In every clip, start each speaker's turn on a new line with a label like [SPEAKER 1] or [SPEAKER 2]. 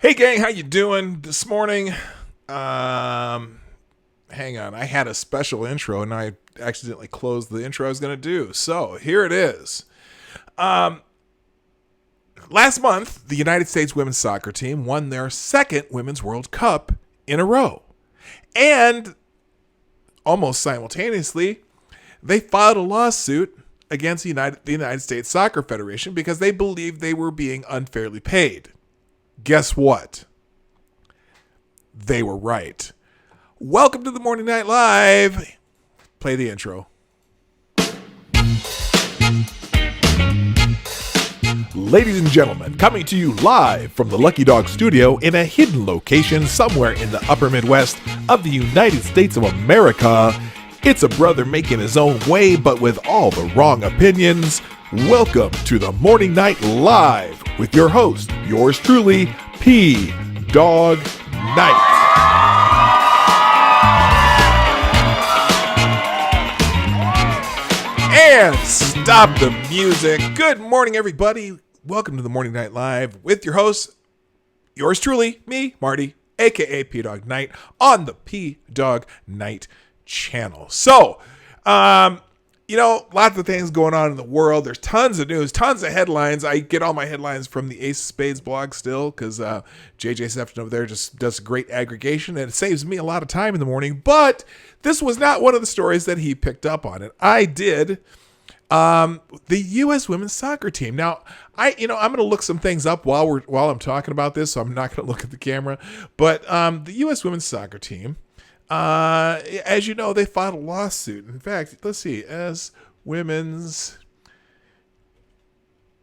[SPEAKER 1] Hey gang, how you doing this morning? Hang on, I had a special intro and I accidentally closed the intro I was going to do. So here it is. Um, Last month, the United States women's soccer team won their second Women's World Cup in a row. And almost simultaneously, they filed a lawsuit against the United States Soccer Federation because they believed they were being unfairly paid. Guess what? They were right. Welcome to the Morning Night Live. Play the intro. Ladies and gentlemen, coming to you live from the Lucky Dog studio in a hidden location somewhere in the upper Midwest of the United States of America, it's a brother making his own way but with all the wrong opinions. Welcome to the Morning Night Live with your host, yours truly, Dawg Knight. And stop the music. Good morning, everybody. Welcome to the Morning Night Live with your host, yours truly, me, Marty, aka Dawg Knight, on the Dawg Knight channel. So, lots of things going on in the world. There's tons of news, tons of headlines. I get all my headlines from the Ace of Spades blog still because JJ Sefton over there just does great aggregation and it saves me a lot of time in the morning. But this was not one of the stories that he picked up on. And I did. The U.S. women's soccer team. Now, I'm going to look some things up while I'm talking about this, so I'm not going to look at the camera. But the U.S. women's soccer team, as you know, they filed a lawsuit. In fact, let's see, as women's.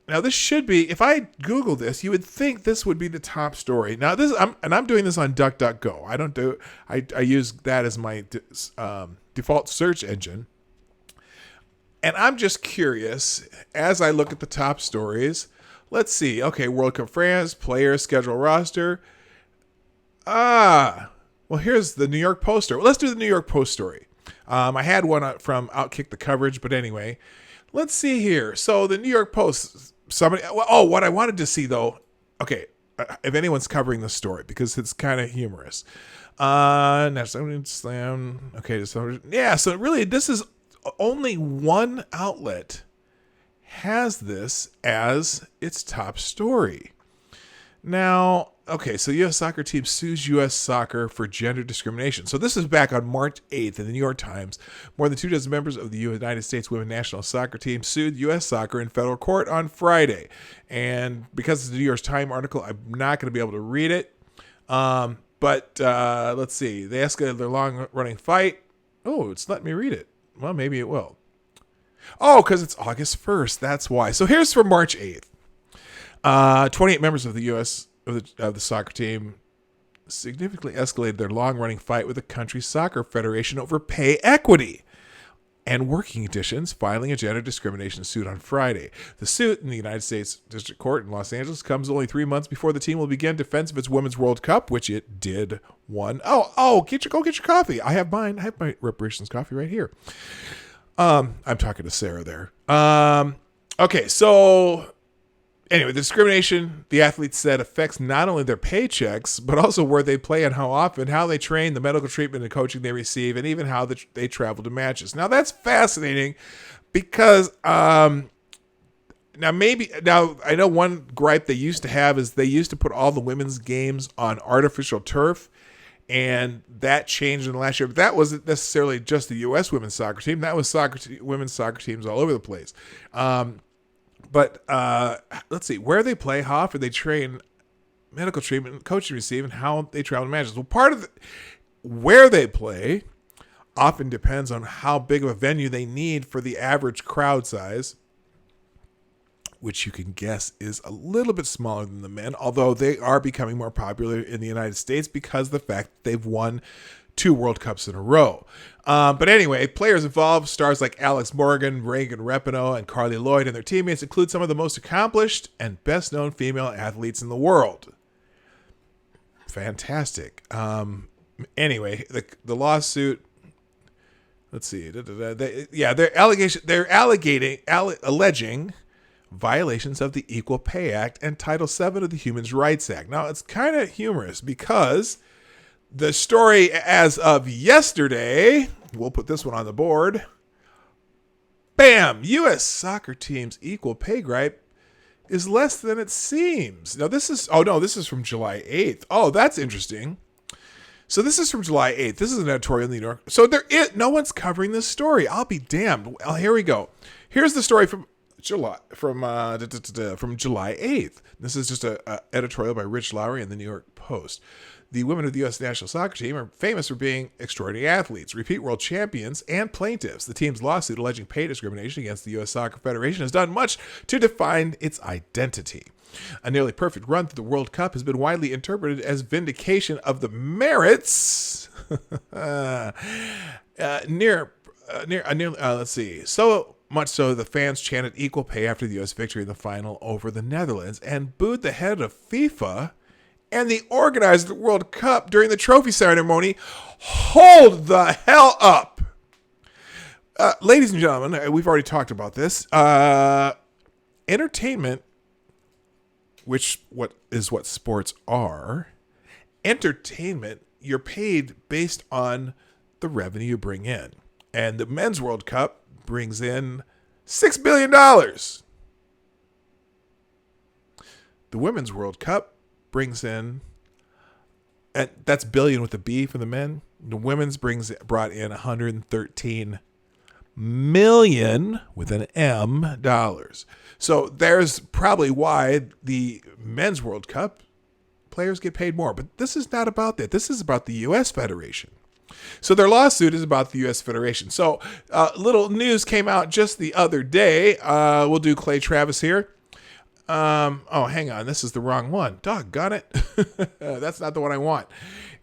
[SPEAKER 1] Now, this should be, if I Google this, you would think this would be the top story. Now, I'm doing this on DuckDuckGo. I use that as my default search engine. And I'm just curious, as I look at the top stories, let's see. Okay, World Cup France, players, schedule, roster. Well, here's the New York Post story. Let's do the New York Post story. I had one from Outkick the Coverage, but anyway, let's see here. So the New York Post, what I wanted to see though, okay, if anyone's covering the story, because it's kind of humorous. National Slam. Okay, so really this is only one outlet has this as its top story. Now, okay, so U.S. soccer team sues U.S. soccer for gender discrimination. So this is back on March 8th in the New York Times. More than 24 members of the United States women's national soccer team sued U.S. soccer in federal court on Friday. And because it's a New York Times article, I'm not going to be able to read it. But let's see. They escalated their long-running fight. Oh, it's letting me read it. Well, maybe it will. Oh, because it's August 1st. That's why. So here's from March 8th. 28 members of the U.S. of the soccer team significantly escalated their long-running fight with the country's soccer federation over pay equity and working conditions, filing a gender discrimination suit on Friday. The suit in the United States District Court in Los Angeles comes only 3 months before the team will begin defense of its Women's World Cup, which it did won. Go get your coffee. I have mine. I have my reparations coffee right here. I'm talking to Sarah there. Okay, so anyway, the discrimination, the athletes said, affects not only their paychecks, but also where they play and how often, how they train, the medical treatment and coaching they receive, and even how they travel to matches. Now, that's fascinating because now I know one gripe they used to have is they used to put all the women's games on artificial turf, and that changed in the last year. But that wasn't necessarily just the U.S. women's soccer team. That was women's soccer teams all over the place. But let's see, where they play, how often they train, medical treatment, coaching receive, and how they travel to matches. Well, part of where they play often depends on how big of a venue they need for the average crowd size, which you can guess is a little bit smaller than the men, although they are becoming more popular in the United States because of the fact that they've won 2 World Cups in a row. But anyway, players involved, stars like Alex Morgan, Reagan Rapinoe, and Carly Lloyd and their teammates include some of the most accomplished and best-known female athletes in the world. Fantastic. Anyway, the lawsuit, let's see. They're alleging violations of the Equal Pay Act and Title VII of the Human Rights Act. Now, it's kind of humorous because the story as of yesterday, we'll put this one on the board. Bam! U.S. soccer team's equal pay gripe is less than it seems. Now, this is from July 8th. Oh, that's interesting. So this is from July 8th. This is an editorial in the New York. So no one's covering this story. I'll be damned. Well, here we go. Here's the story from July 8th. This is just a editorial by Rich Lowry in the New York Post. The women of the U.S. national soccer team are famous for being extraordinary athletes, repeat world champions, and plaintiffs. The team's lawsuit alleging pay discrimination against the U.S. Soccer Federation has done much to define its identity. A nearly perfect run through the World Cup has been widely interpreted as vindication of the merits. Let's see. So much so, the fans chanted equal pay after the U.S. victory in the final over the Netherlands and booed the head of FIFA and the organizer of the World Cup during the trophy ceremony. Hold the hell up. Ladies and gentlemen, we've already talked about this. Entertainment, what sports are. Entertainment, you're paid based on the revenue you bring in. And the Men's World Cup brings in $6 billion. The Women's World Cup brings in, and that's billion with a B for the men. The women's brought in $113 million with an M dollars. So there's probably why the Men's World Cup players get paid more. But this is not about that. This is about the U.S. Federation. So their lawsuit is about the U.S. Federation. So little news came out just the other day. We'll do Clay Travis here. Hang on. This is the wrong one. Doggone it. That's not the one I want.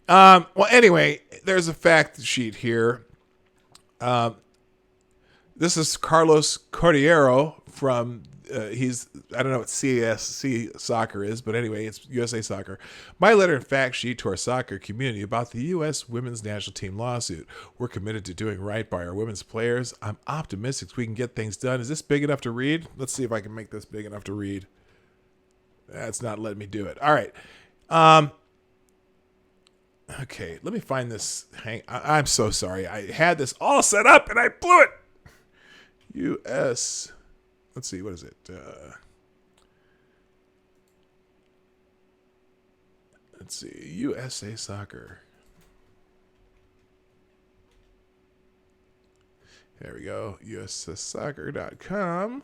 [SPEAKER 1] Well, anyway, there's a fact sheet here. This is Carlos Cordeiro from, I don't know what CSC soccer is, but anyway, it's USA Soccer. My letter and fact sheet to our soccer community about the U.S. women's national team lawsuit. We're committed to doing right by our women's players. I'm optimistic we can get things done. Is this big enough to read? Let's see if I can make this big enough to read. That's not letting me do it. All right. Okay, let me find this. I'm so sorry. I had this all set up and I blew it. U.S. Let's see, what is it? Let's see, USA Soccer. There we go, ussoccer.com.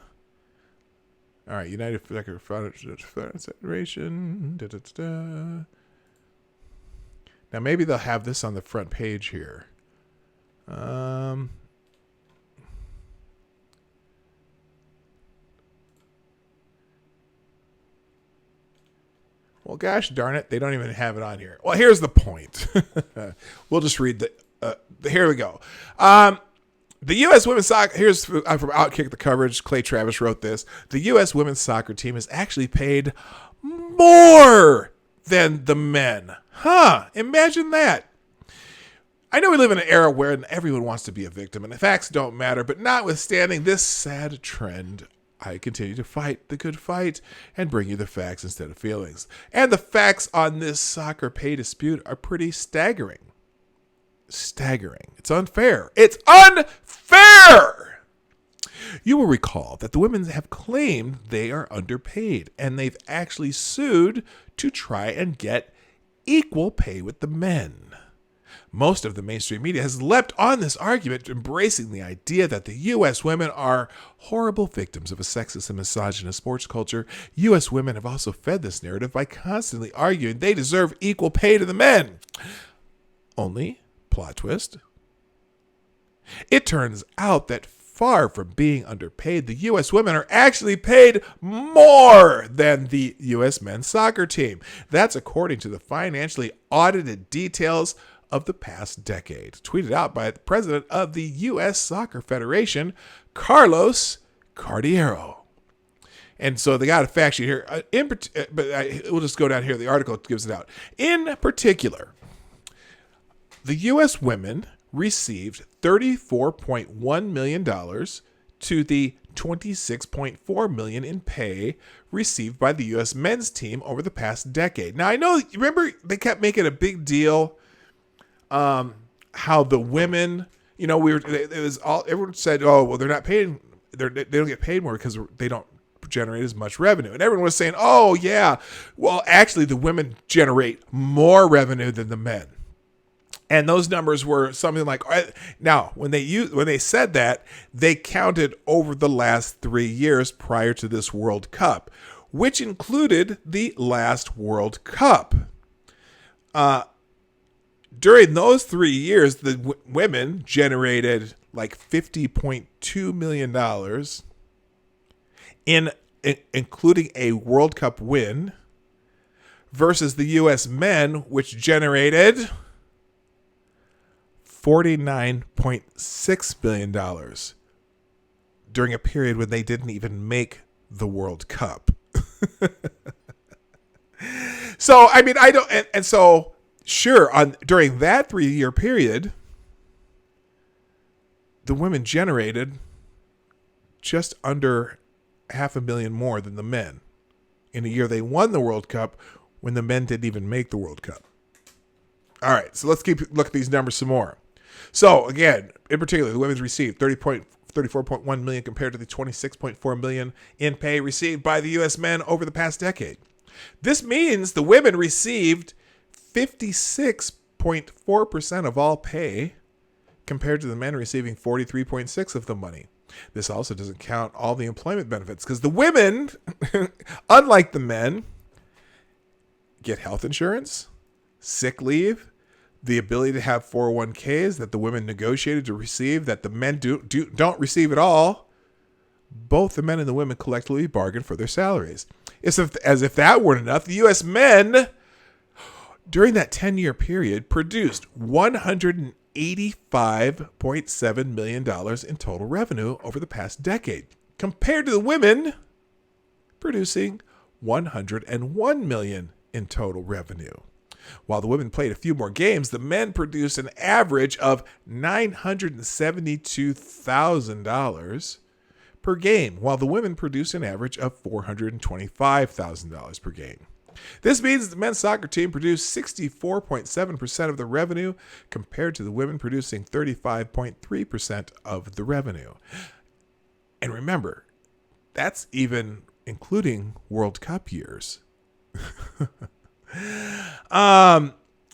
[SPEAKER 1] All right, United Soccer Federation. Now maybe they'll have this on the front page here. Well, gosh darn it, they don't even have it on here. Well, here's the point. We'll just read here we go. The U.S. women's soccer, here's from Outkick the Coverage. Clay Travis wrote this. The U.S. women's soccer team is actually paid more than the men. Imagine that. I know we live in an era where everyone wants to be a victim and the facts don't matter, but notwithstanding this sad trend, I continue to fight the good fight and bring you the facts instead of feelings. And the facts on this soccer pay dispute are pretty staggering. It's unfair. It's unfair! You will recall that the women have claimed they are underpaid, and they've actually sued to try and get equal pay with the men. Most of the mainstream media has leapt on this argument, embracing the idea that the U.S. women are horrible victims of a sexist and misogynist sports culture. U.S. women have also fed this narrative by constantly arguing they deserve equal pay to the men. Only, plot twist, it turns out that far from being underpaid, the U.S. women are actually paid more than the U.S. men's soccer team. That's according to the financially audited details of the past decade, tweeted out by the president of the U.S. Soccer Federation, Carlos Cordeiro. And so they got a fact sheet here. We'll just go down here. The article gives it out. In particular, the U.S. women received $34.1 million to the $26.4 million in pay received by the U.S. men's team over the past decade. Now, I know, remember, they kept making a big deal how the women, everyone said, oh, well, they're not paid, they don't get paid more because they don't generate as much revenue. And everyone was saying, oh, yeah, well, actually, the women generate more revenue than the men. And those numbers were something like, now, when they said that, they counted over the last 3 years prior to this World Cup, which included the last World Cup. During those 3 years, the women generated like $50.2 million including a World Cup win, versus the U.S. men, which generated $49.6 billion during a period when they didn't even make the World Cup. So, I mean, I don't, and so, sure, during that 3-year period, the women generated just under $500,000 more than the men in a year they won the World Cup when the men didn't even make the World Cup. All right, so let's look at these numbers some more. So again, in particular, the women's received $34.1 million compared to the $26.4 million in pay received by the U.S. men over the past decade. This means the women received 56.4% of all pay compared to the men receiving 43.6% of the money. This also doesn't count all the employment benefits because the women, unlike the men, get health insurance, sick leave, the ability to have 401ks that the women negotiated to receive that the men don't receive at all. Both the men and the women collectively bargain for their salaries. As if that weren't enough, the U.S. men, during that 10-year period, produced $185.7 million in total revenue over the past decade, compared to the women producing $101 million in total revenue. While the women played a few more games, the men produced an average of $972,000 per game, while the women produced an average of $425,000 per game. This means the men's soccer team produced 64.7% of the revenue compared to the women producing 35.3% of the revenue. And remember, that's even including World Cup years.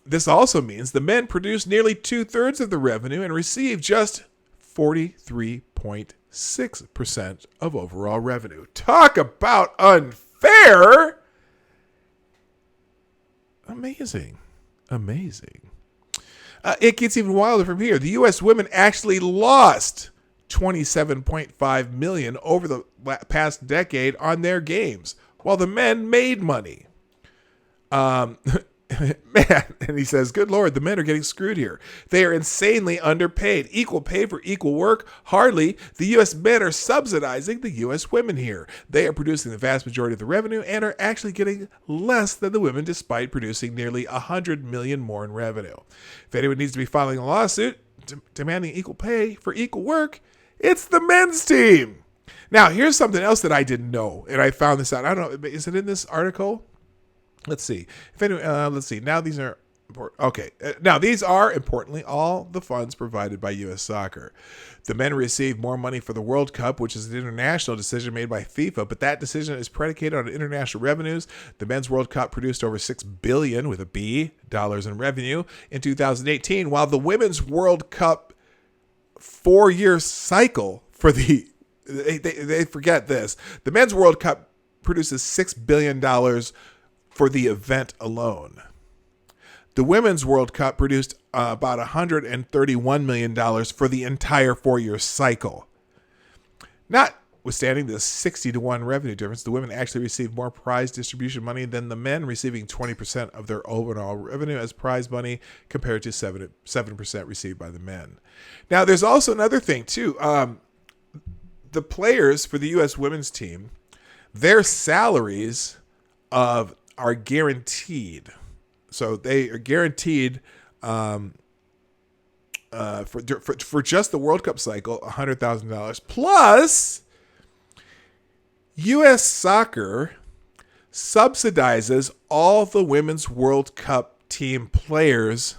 [SPEAKER 1] This also means the men produced nearly 2/3 of the revenue and received just 43.6% of overall revenue. Talk about unfair! Amazing. It gets even wilder from here. The U.S. women actually lost $27.5 million over the past decade on their games, while the men made money. Man, and he says, good Lord, the men are getting screwed here. They are insanely underpaid. Equal pay for equal work? Hardly. The U.S. men are subsidizing the U.S. women here. They are producing the vast majority of the revenue and are actually getting less than the women despite producing nearly $100 million more in revenue. If anyone needs to be filing a lawsuit demanding equal pay for equal work, it's the men's team. Now, here's something else that I didn't know, and I found this out. I don't know, is it in this article? Let's see. Let's see. Now these are important. Okay. Now these are importantly all the funds provided by U.S. Soccer. The men receive more money for the World Cup, which is an international decision made by FIFA, but that decision is predicated on international revenues. The men's World Cup produced over $6 billion with a B dollars in revenue in 2018, while the women's World Cup 4-year cycle for they forget this. The men's World Cup produces $6 billion for the event alone. The Women's World Cup produced about $131 million for the entire 4-year cycle. Notwithstanding the 60-1 revenue difference, the women actually received more prize distribution money than the men, receiving 20% of their overall revenue as prize money compared to 7% received by the men. Now, there's also another thing, too. The players for the U.S. women's team, their salaries are guaranteed. So they are guaranteed for just the World Cup cycle, $100,000 plus U.S. Soccer subsidizes all the Women's World Cup team players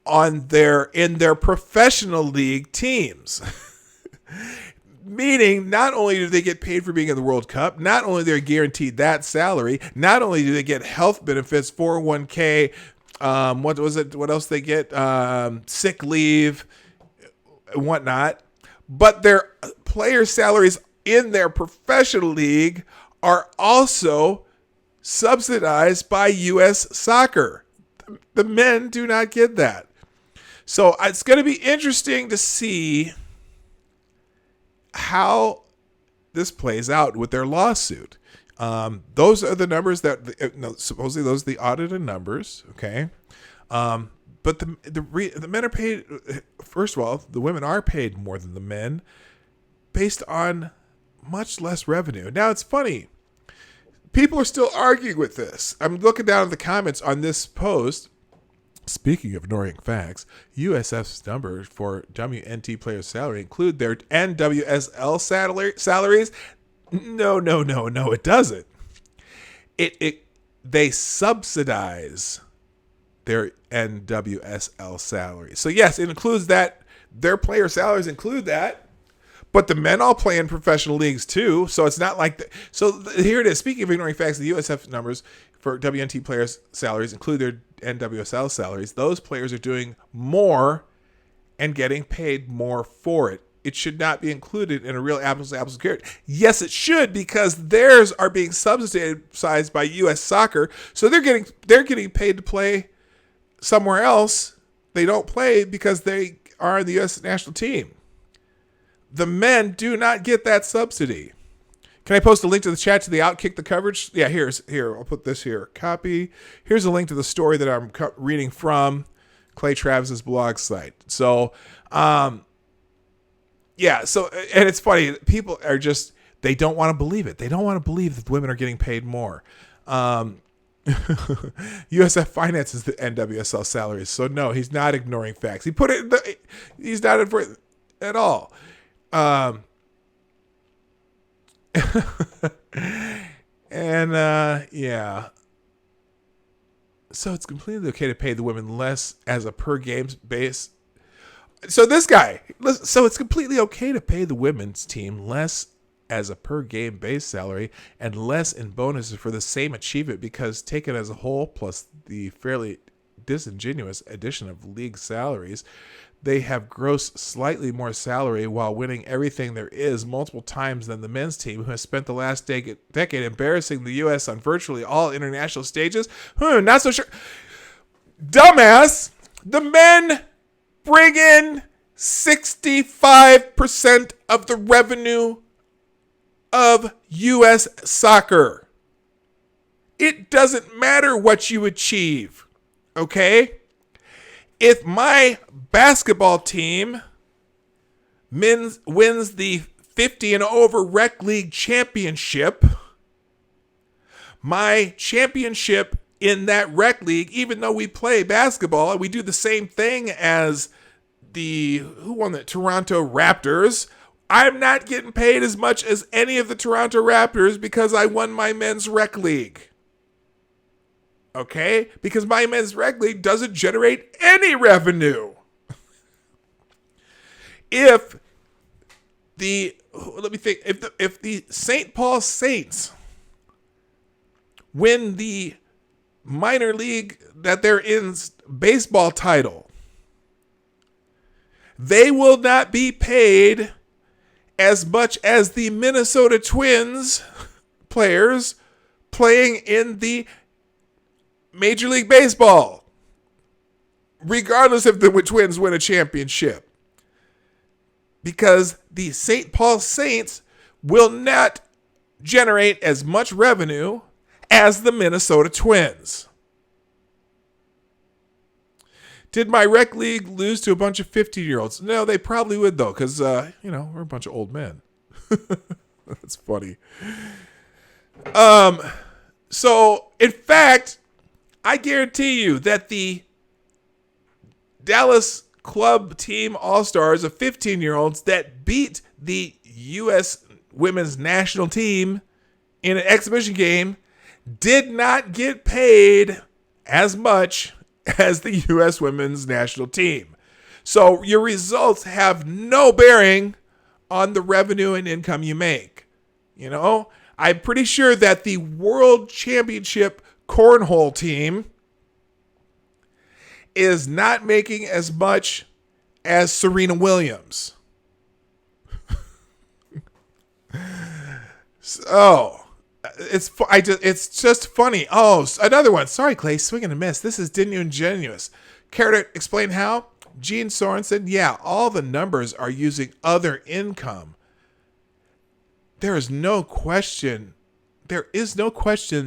[SPEAKER 1] in their professional league teams. Meaning, not only do they get paid for being in the World Cup, not only they're guaranteed that salary, not only do they get health benefits, 401k, what was it? What else they get? Sick leave, and whatnot. But their player salaries in their professional league are also subsidized by U.S. Soccer. The men do not get that. So it's going to be interesting to see how this plays out with their lawsuit. Those are the numbers that supposedly those are the audited numbers. Okay. But the men are paid. First of all, the women are paid more than the men based on much less revenue. Now it's funny. People are still arguing with this. I'm looking down at the comments on this post. Speaking of ignoring facts, USF's numbers for WNT players' salary include their NWSL salaries. No, it doesn't. They subsidize their NWSL salaries. So yes, it includes that. Their player salaries include that. But the men all play in professional leagues too, so it's not like here it is. Speaking of ignoring facts, the USF numbers for WNT players' salaries include their NWSL salaries. Those players are doing more and getting paid more for it. It should not be included in a real apples-to-apples comparison. Yes, it should, because theirs are being subsidized by U.S. Soccer, so they're getting paid to play somewhere else. They don't play because they are in the U.S. national team. The men do not get that subsidy. Can I post a link to the chat to the Outkick the coverage? Yeah, here. I'll put this here. Copy. Here's a link to the story that I'm reading from Clay Travis's blog site. So, yeah. So, and it's funny. People are just, they don't want to believe it. They don't want to believe that women are getting paid more. USF finances the NWSL salaries. So no, he's not ignoring facts. He put it, he's not at all. Yeah. So it's completely okay to pay the women less as a per games base. So this guy, so it's completely okay to pay the women's team less as a per game base salary and less in bonuses for the same achievement because taken as a whole, plus the fairly disingenuous addition of league salaries, they have gross slightly more salary while winning everything there is multiple times than the men's team, who has spent the last decade embarrassing the U.S. on virtually all international stages. Not so sure. Dumbass! The men bring in 65% of the revenue of U.S. soccer. It doesn't matter what you achieve, okay? If my basketball team wins the 50 and over rec league championship, my championship in that rec league, even though we play basketball and we do the same thing as who won the Toronto Raptors, I'm not getting paid as much as any of the Toronto Raptors because I won my men's rec league. Okay? Because my men's rec league doesn't generate any revenue. If the St. Paul Saints win the minor league that they're in baseball title, they will not be paid as much as the Minnesota Twins players playing in the Major League Baseball, regardless if the Twins win a championship, because the St. Paul Saints will not generate as much revenue as the Minnesota Twins. Did my rec league lose to a bunch of 15-year-olds? No, they probably would, though, because, we're a bunch of old men. That's funny. So, in fact, I guarantee you that the Dallas club team all-stars of 15-year-olds that beat the U.S. women's national team in an exhibition game did not get paid as much as the U.S. women's national team. So your results have no bearing on the revenue and income you make. You know, I'm pretty sure that the World Championship cornhole team is not making as much as Serena Williams. So it's just funny. Oh, another one. Sorry, Clay, swing and a miss. This is disingenuous. Care to explain how? Gene Sorensen, yeah, all the numbers are using other income. There is no question the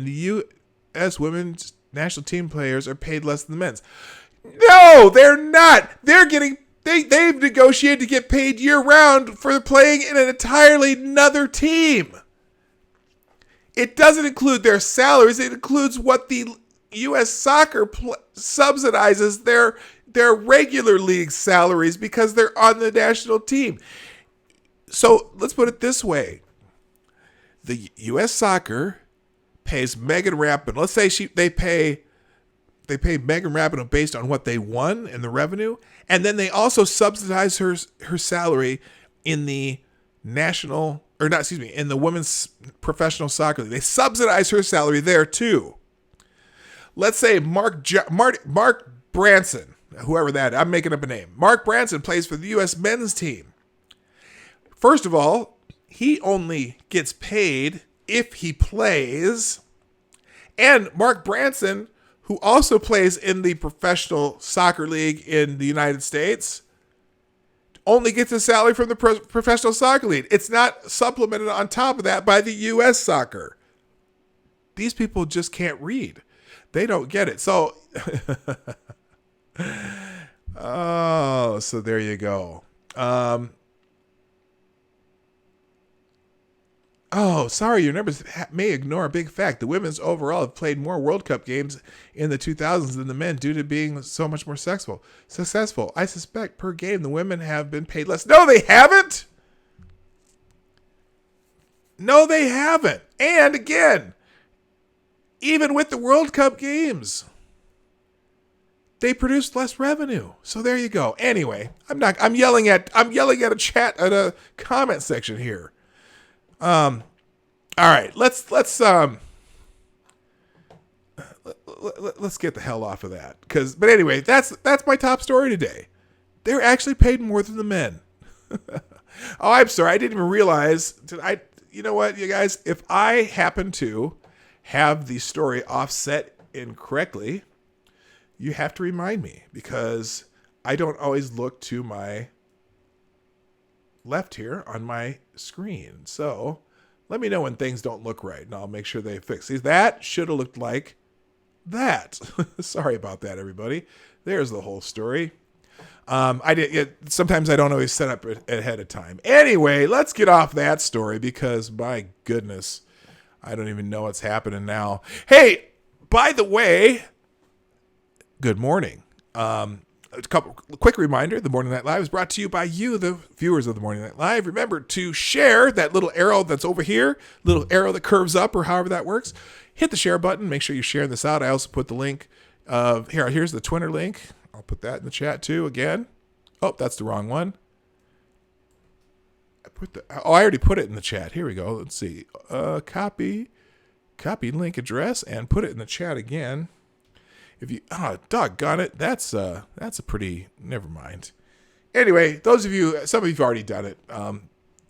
[SPEAKER 1] U.S. women's national team players are paid less than the men's. No, they're not. They've negotiated to get paid year-round for playing in an entirely another team. It doesn't include their salaries. It includes what the U.S. soccer subsidizes their regular league salaries because they're on the national team. So let's put it this way. The U.S. soccer pays Megan Rapinoe. Let's say they pay Megan Rapinoe based on what they won in the revenue. And then they also subsidize her salary in the in the women's professional soccer league. They subsidize her salary there too. Let's say Mark Branson, whoever that, I'm making up a name. Mark Branson plays for the U.S. men's team. First of all, he only gets paid if he plays. And Mark Branson, who also plays in the professional soccer league in the United States, only gets his salary from the professional soccer league. It's not supplemented on top of that by the U.S. soccer. These people just can't read. They don't get it. So, so there you go. Sorry, your numbers may ignore a big fact. The women's overall have played more World Cup games in the 2000s than the men due to being so much more successful. I suspect per game the women have been paid less. No, they haven't. No, they haven't. And again, even with the World Cup games, they produced less revenue. So there you go. Anyway, I'm yelling at a chat at a comment section here. All right, let's get the hell off of that. But anyway, that's my top story today. They're actually paid more than the men. Oh, I'm sorry. I didn't even realize. You know what, you guys? If I happen to have the story offset incorrectly, you have to remind me because I don't always look to my left here on my screen. So let me know when things don't look right and I'll make sure they fix. See, that should have looked like that. Sorry about that, everybody. There's the whole story. Sometimes I don't always set up ahead of time. Anyway, let's get off that story because my goodness, I don't even know what's happening now. Hey, by the way, good morning. Quick reminder, the Morning Night Live is brought to you by you, the viewers of the Morning Night Live. Remember to share that little arrow that's over here, little arrow that curves up or however that works. Hit the share button. Make sure you're sharing this out. I also put the link of, here's the Twitter link. I'll put that in the chat too again. Oh, that's the wrong one. I already put it in the chat. Here we go. Let's see. Copy link address and put it in the chat again. If you, doggone it, that's a pretty, never mind. Anyway, some of you have already done it.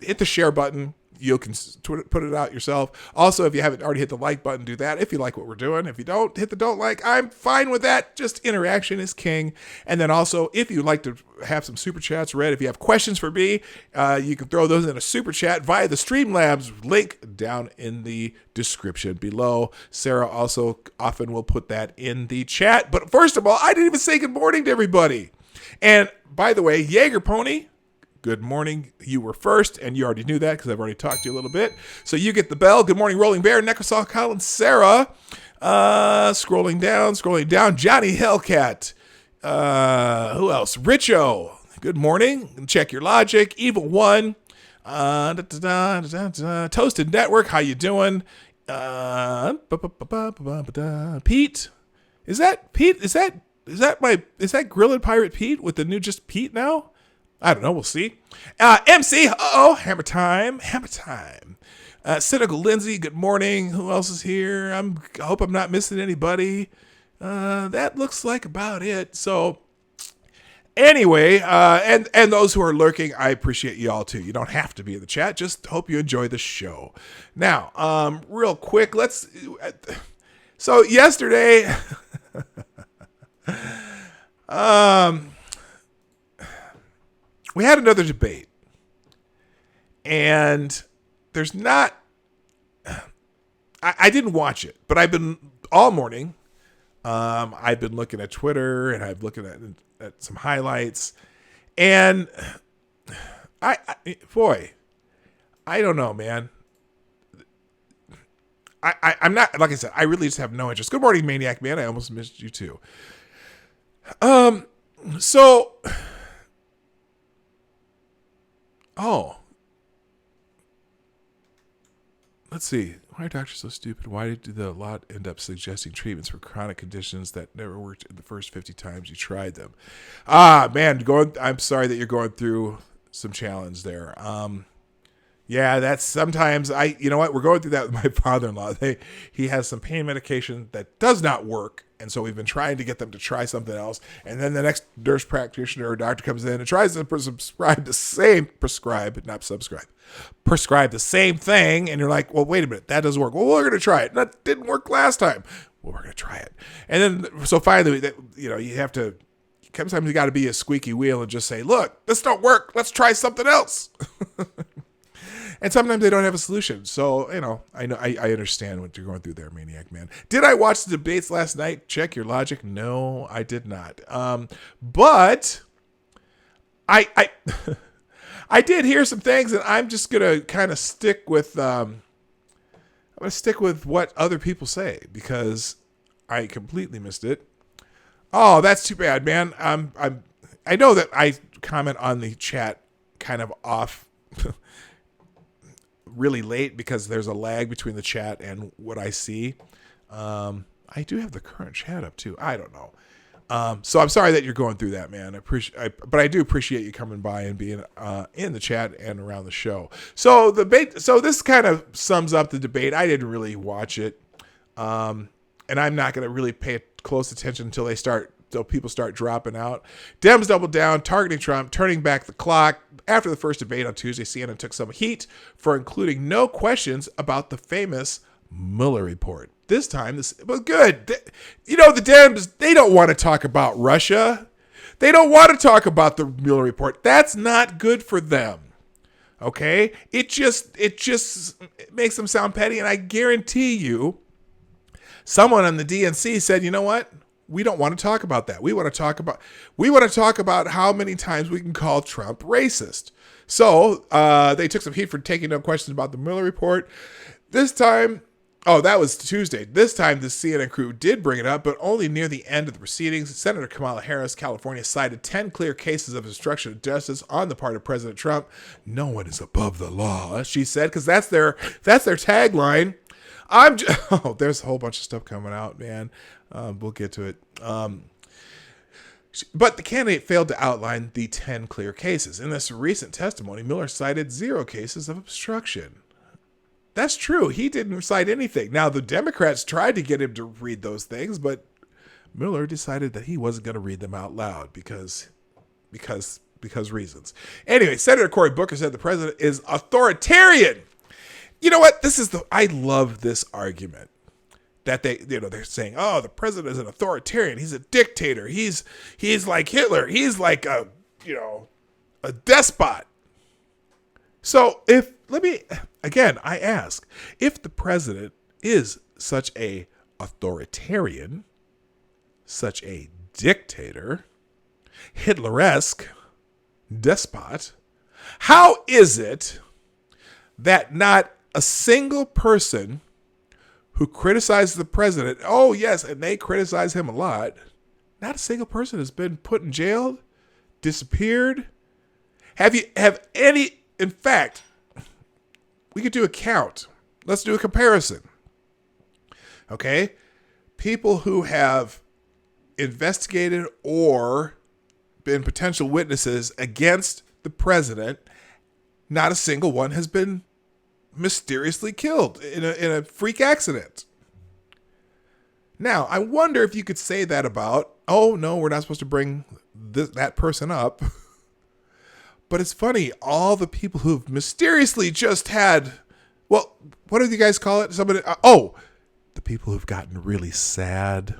[SPEAKER 1] Hit the share button. You can put it out yourself. Also, if you haven't already hit the like button, do that. If you like what we're doing. If you don't, hit the don't like. I'm fine with that. Just interaction is king. And then also, if you'd like to have some super chats read, if you have questions for me, you can throw those in a super chat via the Streamlabs link down in the description below. Sarah also often will put that in the chat. But first of all, I didn't even say good morning to everybody. And by the way, Jaeger Pony, good morning. You were first, and you already knew that because I've already talked to you a little bit. So you get the bell. Good morning, Rolling Bear, Necrosol, Collins, Sarah. Scrolling down. Johnny Hellcat. Who else? Richo. Good morning. Check your logic. Evil One. Toasted Network. How you doing? Pete. Is that Pete? Is that Grillin' Pirate Pete with the new just Pete now? I don't know. We'll see. MC. Hammer time. Cynical Lindsay. Good morning. Who else is here? I hope I'm not missing anybody. That looks like about it. So anyway, and those who are lurking, I appreciate you all too. You don't have to be in the chat. Just hope you enjoy the show. Now, real quick, so yesterday, we had another debate, and there's not, I didn't watch it, but I've been all morning. I've been looking at Twitter and I've looking at some highlights, and I don't know, man. I'm not, like I said, I really just have no interest. Good morning, Maniac Man. I almost missed you too. So, let's see. Why are doctors so stupid? Why do a lot end up suggesting treatments for chronic conditions that never worked in the first 50 times you tried them? Man, I'm sorry that you're going through some challenge there. Yeah, that's sometimes you know what? We're going through that with my father-in-law. He has some pain medication that does not work. And so we've been trying to get them to try something else. And then the next nurse practitioner or doctor comes in and tries to prescribe the same thing. And you're like, well, wait a minute, that doesn't work. Well, we're going to try it. That didn't work last time. Well, we're going to try it. And then, so finally, you have to, sometimes you got to be a squeaky wheel and just say, look, this don't work. Let's try something else. And sometimes they don't have a solution. So, I understand what you're going through there, Maniac Man. Did I watch the debates last night? Check your logic. No, I did not. But I I did hear some things, and I'm just going to kind of stick with what other people say because I completely missed it. Oh, that's too bad, man. I know that I comment on the chat kind of off really late because there's a lag between the chat and what I see. I do have the current chat up too. I don't know. So I'm sorry that you're going through that, man. But I do appreciate you coming by and being in the chat and around the show. So this kind of sums up the debate. I didn't really watch it, and I'm not going to really pay close attention until people start dropping out. Dems doubled down, targeting Trump, turning back the clock. After the first debate on Tuesday, CNN took some heat for including no questions about the famous Mueller report. This time, but good. The Dems, they don't want to talk about Russia. They don't want to talk about the Mueller report. That's not good for them. Okay? It just makes them sound petty, and I guarantee you, someone on the DNC said, you know what? We don't want to talk about that. We want to talk about how many times we can call Trump racist. So they took some heat for taking no questions about the Mueller report. This time, that was Tuesday. This time, the CNN crew did bring it up, but only near the end of the proceedings. Senator Kamala Harris, California, cited 10 clear cases of obstruction of justice on the part of President Trump. No one is above the law, she said, because that's their tagline. There's a whole bunch of stuff coming out, man. We'll get to it. But the candidate failed to outline the 10 clear cases. In this recent testimony, Mueller cited 0 cases of obstruction. That's true. He didn't cite anything. Now, the Democrats tried to get him to read those things, but Mueller decided that he wasn't going to read them out loud because reasons. Anyway, Senator Cory Booker said the president is authoritarian. You know what? I love this argument that they're saying, oh, the president is an authoritarian. He's a dictator. He's like Hitler. He's like a despot. So I ask, if the president is such a authoritarian, such a dictator, Hitler-esque despot, how is it that not a single person who criticizes the president, oh yes, and they criticize him a lot, Not a single person has been put in jail, disappeared. Have any, in fact, we could do a count. Let's do a comparison. Okay? People who have investigated or been potential witnesses against the president, not a single one has been mysteriously killed in a freak accident. Now, I wonder if you could say that about, oh, no, we're not supposed to bring that person up. But it's funny, all the people who've mysteriously just had, well, what do you guys call it? Somebody, the people who've gotten really sad.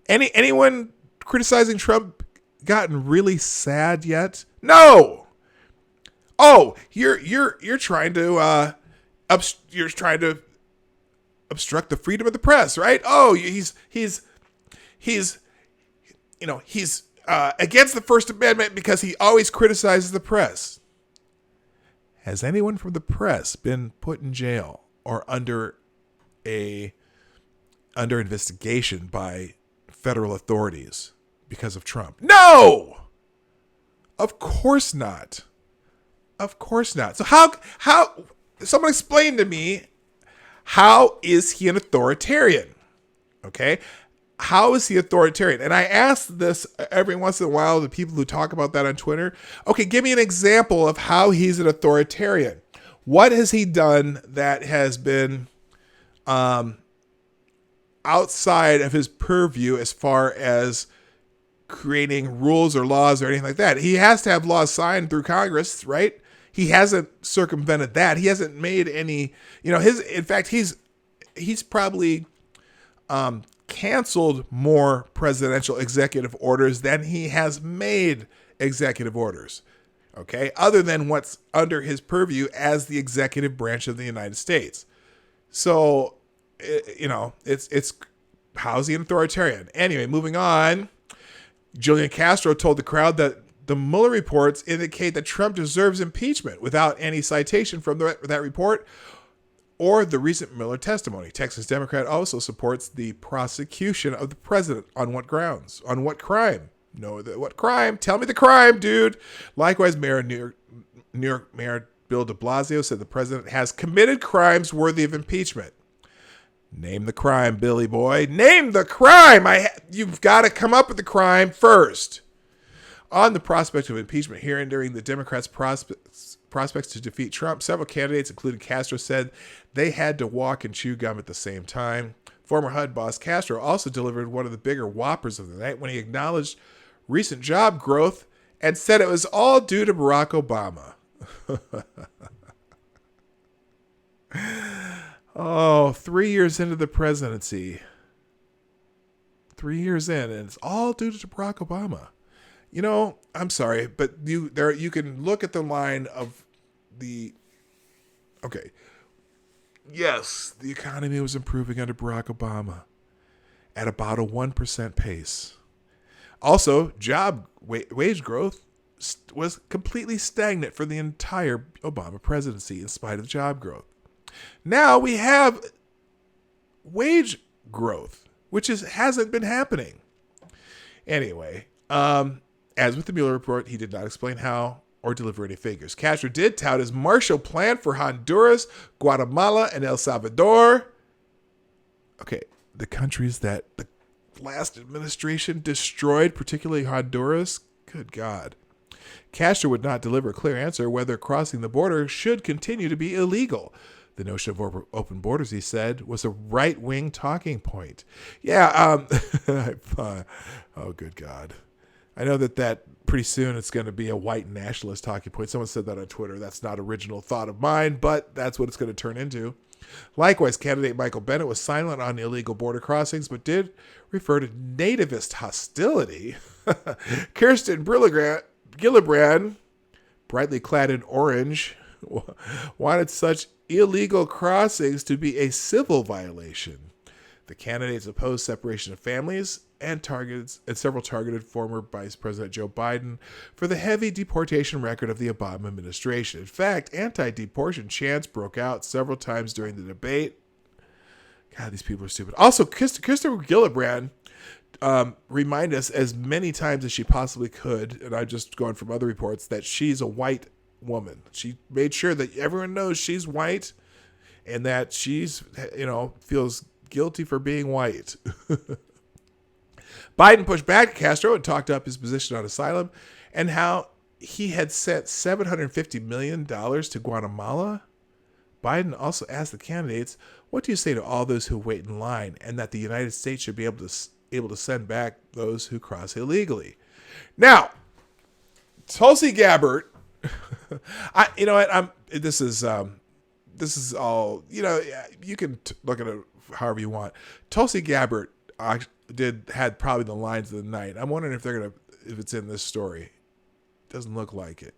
[SPEAKER 1] Anyone criticizing Trump gotten really sad yet? No. Oh, you're trying to obstruct the freedom of the press, right? Oh, he's against the First Amendment because he always criticizes the press. Has anyone from the press been put in jail or under investigation by federal authorities because of Trump? No! Of course not. Of course not. So how someone explain to me, how is he an authoritarian? Okay? How is he authoritarian? And I ask this every once in a while to people who talk about that on Twitter. Okay, give me an example of how he's an authoritarian. What has he done that has been outside of his purview as far as creating rules or laws or anything like that? He has to have laws signed through Congress, right? He hasn't circumvented that. He hasn't made any, in fact, he's probably canceled more presidential executive orders than he has made executive orders. Okay. Other than what's under his purview as the executive branch of the United States. So, it's how's he an authoritarian? Anyway, moving on. Julian Castro told the crowd that the Mueller reports indicate that Trump deserves impeachment without any citation from that report or the recent Mueller testimony. Texas Democrat also supports the prosecution of the president. On what grounds? On what crime? No, what crime? Tell me the crime, dude. Likewise, New York Mayor Bill de Blasio said the president has committed crimes worthy of impeachment. Name the crime, Billy boy. Name the crime. You've got to come up with the crime first. On the prospect of impeachment hearing during the Democrats' prospects to defeat Trump, several candidates, including Castro, said they had to walk and chew gum at the same time. Former HUD boss Castro also delivered one of the bigger whoppers of the night when he acknowledged recent job growth and said it was all due to Barack Obama. Oh, 3 years into the presidency. 3 years in, and it's all due to Barack Obama. I'm sorry, but you can look at the line of the. Okay. Yes, the economy was improving under Barack Obama at about a 1% pace. Also, wage growth was completely stagnant for the entire Obama presidency in spite of job growth. Now we have wage growth, which hasn't been happening. Anyway, as with the Mueller report, he did not explain how or deliver any figures. Castro did tout his Marshall Plan for Honduras, Guatemala, and El Salvador. Okay, the countries that the last administration destroyed, particularly Honduras. Good God. Castro would not deliver a clear answer whether crossing the border should continue to be illegal. The notion of open borders, he said, was a right-wing talking point. Yeah, oh, good God. I know that pretty soon it's going to be a white nationalist talking point. Someone said that on Twitter. That's not original thought of mine, but that's what it's going to turn into. Likewise, candidate Michael Bennet was silent on illegal border crossings, but refer to nativist hostility. Kirsten Gillibrand, brightly clad in orange, wanted such illegal crossings to be a civil violation. The candidates opposed separation of families and several targeted former Vice President Joe Biden for the heavy deportation record of the Obama administration. In fact, anti-deportation chants broke out several times during the debate. God, these people are stupid. Also, Christopher Gillibrand remind us as many times as she possibly could, and I'm just going from other reports, that she's a white woman. She made sure that everyone knows she's white and that she's, feels guilty for being white. Biden pushed back at Castro and talked up his position on asylum and how he had sent $750 million to Guatemala. Biden also asked the candidates, what do you say to all those who wait in line, and that the United States should be able to send back those who cross illegally? Now, Tulsi Gabbard, this is all, you can look at it however you want. Tulsi Gabbard had probably the lines of the night. I'm wondering if it's in this story. Doesn't look like it.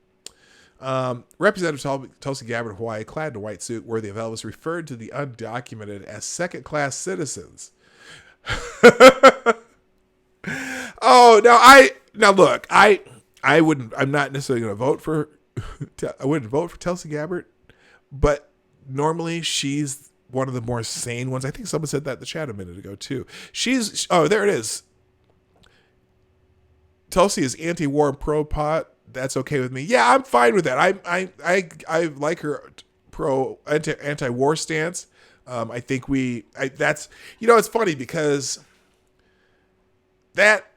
[SPEAKER 1] Representative Tulsi Gabbard of Hawaii, clad in a white suit worthy of Elvis, referred to the undocumented as second-class citizens. Look, I'm not necessarily going to vote for, I wouldn't vote for Tulsi Gabbard, but normally she's one of the more sane ones. I think someone said that in the chat a minute ago too. There it is. Tulsi is anti-war and pro-pot. That's okay with me. Yeah, I'm fine with that. I like her anti-war stance. I think it's funny because that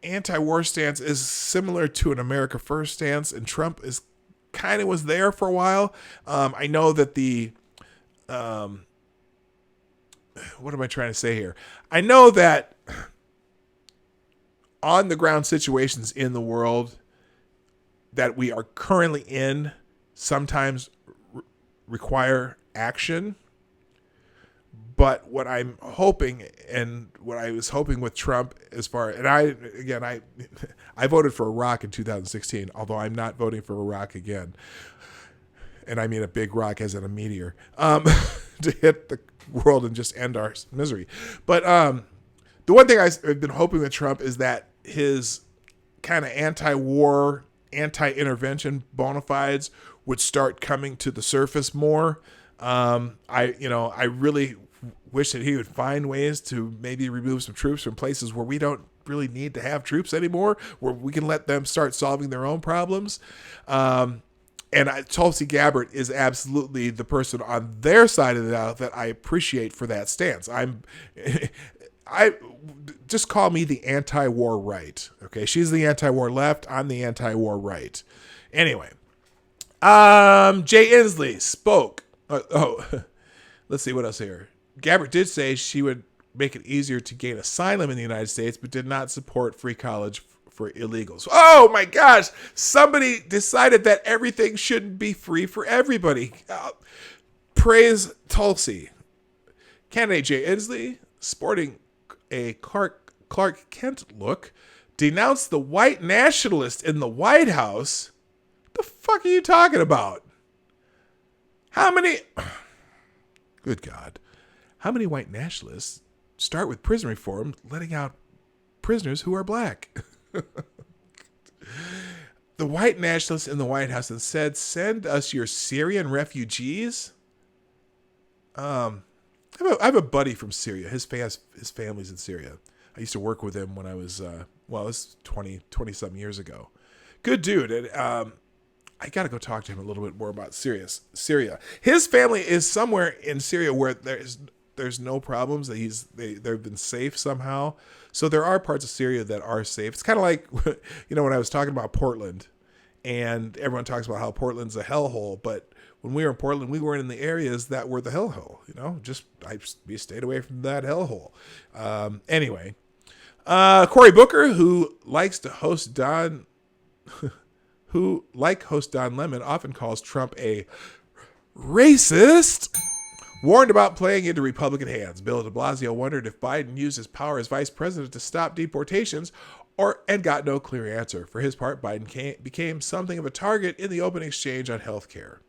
[SPEAKER 1] anti-war stance is similar to an America First stance, and Trump was there for a while. I know that what am I trying to say here? I know that on the ground situations in the world that we are currently in sometimes require action. But what I'm hoping, and what I was hoping with Trump, I voted for Iraq in 2016, although I'm not voting for Iraq again. And I mean a big rock as in a meteor, to hit the world and just end our misery. But the one thing I've been hoping with Trump is that his kind of anti-war, anti-intervention bona fides would start coming to the surface more. I really wish that he would find ways to maybe remove some troops from places where we don't really need to have troops anymore, where we can let them start solving their own problems. Tulsi Gabbard is absolutely the person on their side of the aisle that I appreciate for that stance. I just call me the anti-war right. Okay, she's the anti-war left. I'm the anti-war right. Anyway, Jay Inslee spoke. Let's see what else here. Gabbard did say she would make it easier to gain asylum in the United States, but did not support free college for illegals. Oh my gosh! Somebody decided that everything shouldn't be free for everybody. Praise Tulsi. Candidate Jay Inslee, sporting a Clark Kent look, denounced the white nationalist in the White House. The fuck are you talking about? How many? Good God. How many white nationalists start with prison reform, letting out prisoners who are black? The white nationalists in the White House and said, send us your Syrian refugees. I have a buddy from Syria. His family's in Syria. I used to work with him when I was, it was 20 something years ago. Good dude. And, I got to go talk to him a little bit more about Syria. His family is somewhere in Syria where there's no problems. They've been safe somehow. So there are parts of Syria that are safe. It's kind of like, when I was talking about Portland, and everyone talks about how Portland's a hellhole, but when we were in Portland, we weren't in the areas that were the hellhole. We stayed away from that hellhole. Anyway, Cory Booker, who likes to host Don. Who, like host Don Lemon, often calls Trump a racist, warned about playing into Republican hands. Bill de Blasio wondered if Biden used his power as vice president to stop deportations and got no clear answer. For his part, Biden became something of a target in the open exchange on health care.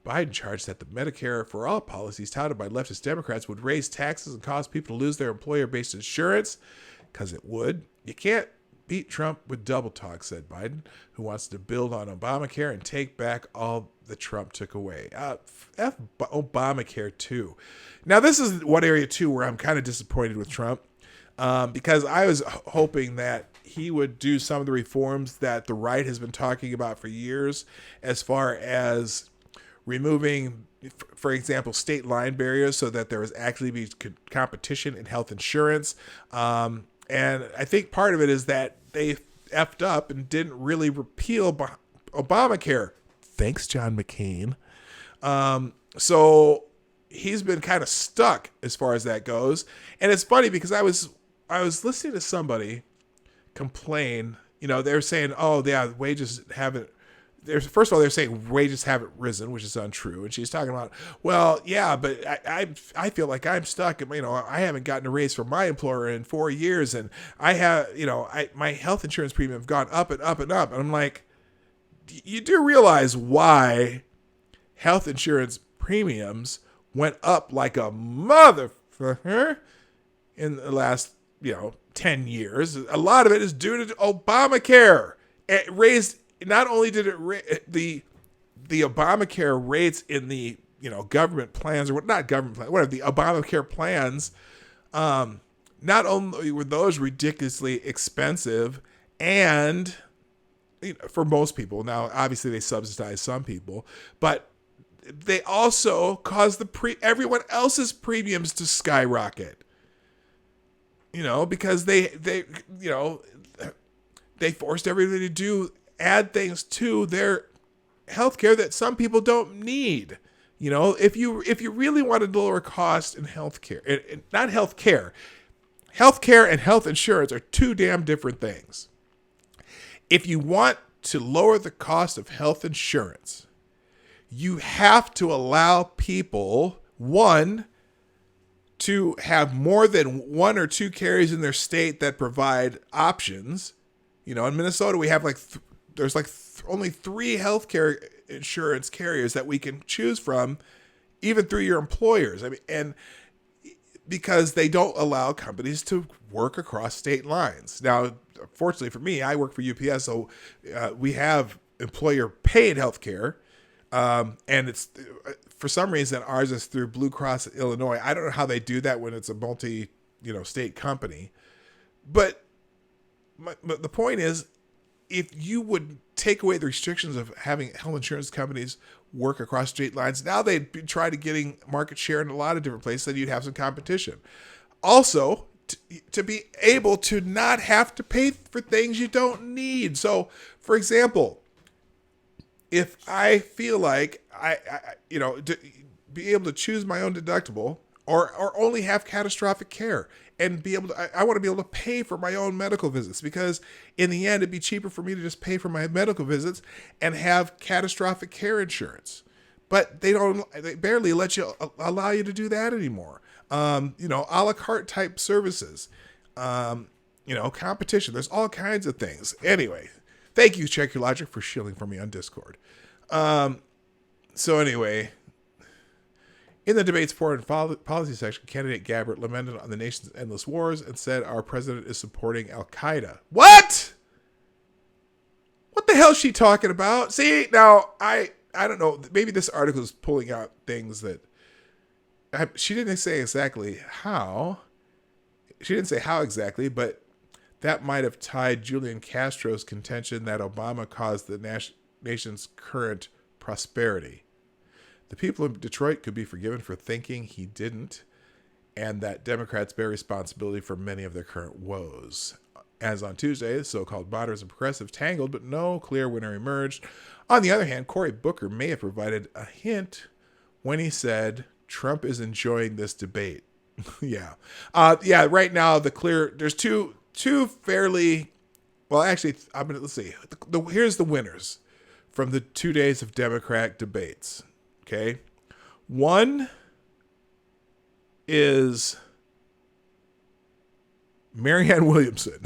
[SPEAKER 1] Biden charged that the Medicare for All policies touted by leftist Democrats would raise taxes and cause people to lose their employer-based insurance, because it would. You can't beat Trump with double talk, said Biden, who wants to build on Obamacare and take back all that Trump took away. F Obamacare, too. Now, this is one area, too, where I'm kind of disappointed with Trump because I was hoping that he would do some of the reforms that the right has been talking about for years, as far as removing, for example, state line barriers so that there was actually be competition in health insurance. And I think part of it is that they effed up and didn't really repeal Obamacare. Thanks, John McCain. So he's been kind of stuck as far as that goes. And it's funny because I was listening to somebody complain. You know, they're saying, "Oh, yeah, wages haven't." First of all, they're saying wages haven't risen, which is untrue. And she's talking about, well, yeah, but I feel like I'm stuck. You know, I haven't gotten a raise from my employer in 4 years, and I have, you know, my health insurance premium have gone up and up and up. And I'm like, you do realize why health insurance premiums went up like a motherfucker in the last, 10 years. A lot of it is due to Obamacare. It raised. Not only did it the Obamacare rates in the government plans, or not government plans, whatever, the Obamacare plans, not only were those ridiculously expensive, and for most people, now obviously they subsidize some people, but they also caused everyone else's premiums to skyrocket. Because they forced everybody to add things to their healthcare that some people don't need. If you really wanted to lower cost in healthcare, not healthcare and health insurance are two damn different things. If you want to lower the cost of health insurance, you have to allow people, one, to have more than one or two carriers in their state that provide options. In Minnesota, we have there's only 3 healthcare insurance carriers that we can choose from, even through your employers. I mean, and because they don't allow companies to work across state lines. Now, fortunately for me, I work for UPS, so we have employer-paid healthcare, and it's for some reason ours is through Blue Cross Illinois. I don't know how they do that when it's a state company, but the point is, if you would take away the restrictions of having health insurance companies work across state lines, now they'd be trying to getting market share in a lot of different places, and you'd have some competition. Also, to be able to not have to pay for things you don't need. So, for example, if I feel like to be able to choose my own deductible, or only have catastrophic care, and be able to, I want to be able to pay for my own medical visits, because in the end, it'd be cheaper for me to just pay for my medical visits and have catastrophic care insurance. But they barely allow you to do that anymore. A la carte type services, competition. There's all kinds of things. Anyway, thank you, Check Your Logic, for shilling for me on Discord. So anyway, in the debate's foreign policy section, candidate Gabbard lamented on the nation's endless wars and said our president is supporting Al-Qaeda. What? What the hell is she talking about? See, now, I don't know. Maybe this article is pulling out things that she didn't say exactly how. She didn't say how exactly, but that might have tied Julian Castro's contention that Obama caused the nation's current prosperity. The people of Detroit could be forgiven for thinking he didn't, and that Democrats bear responsibility for many of their current woes. As on Tuesday, the so-called moderates and progressives tangled, but no clear winner emerged. On the other hand, Cory Booker may have provided a hint when he said Trump is enjoying this debate. Yeah. Right now, there's two fairly, well, actually, let's see. Here's the winners from the 2 days of Democratic debates. Okay. One is Marianne Williamson.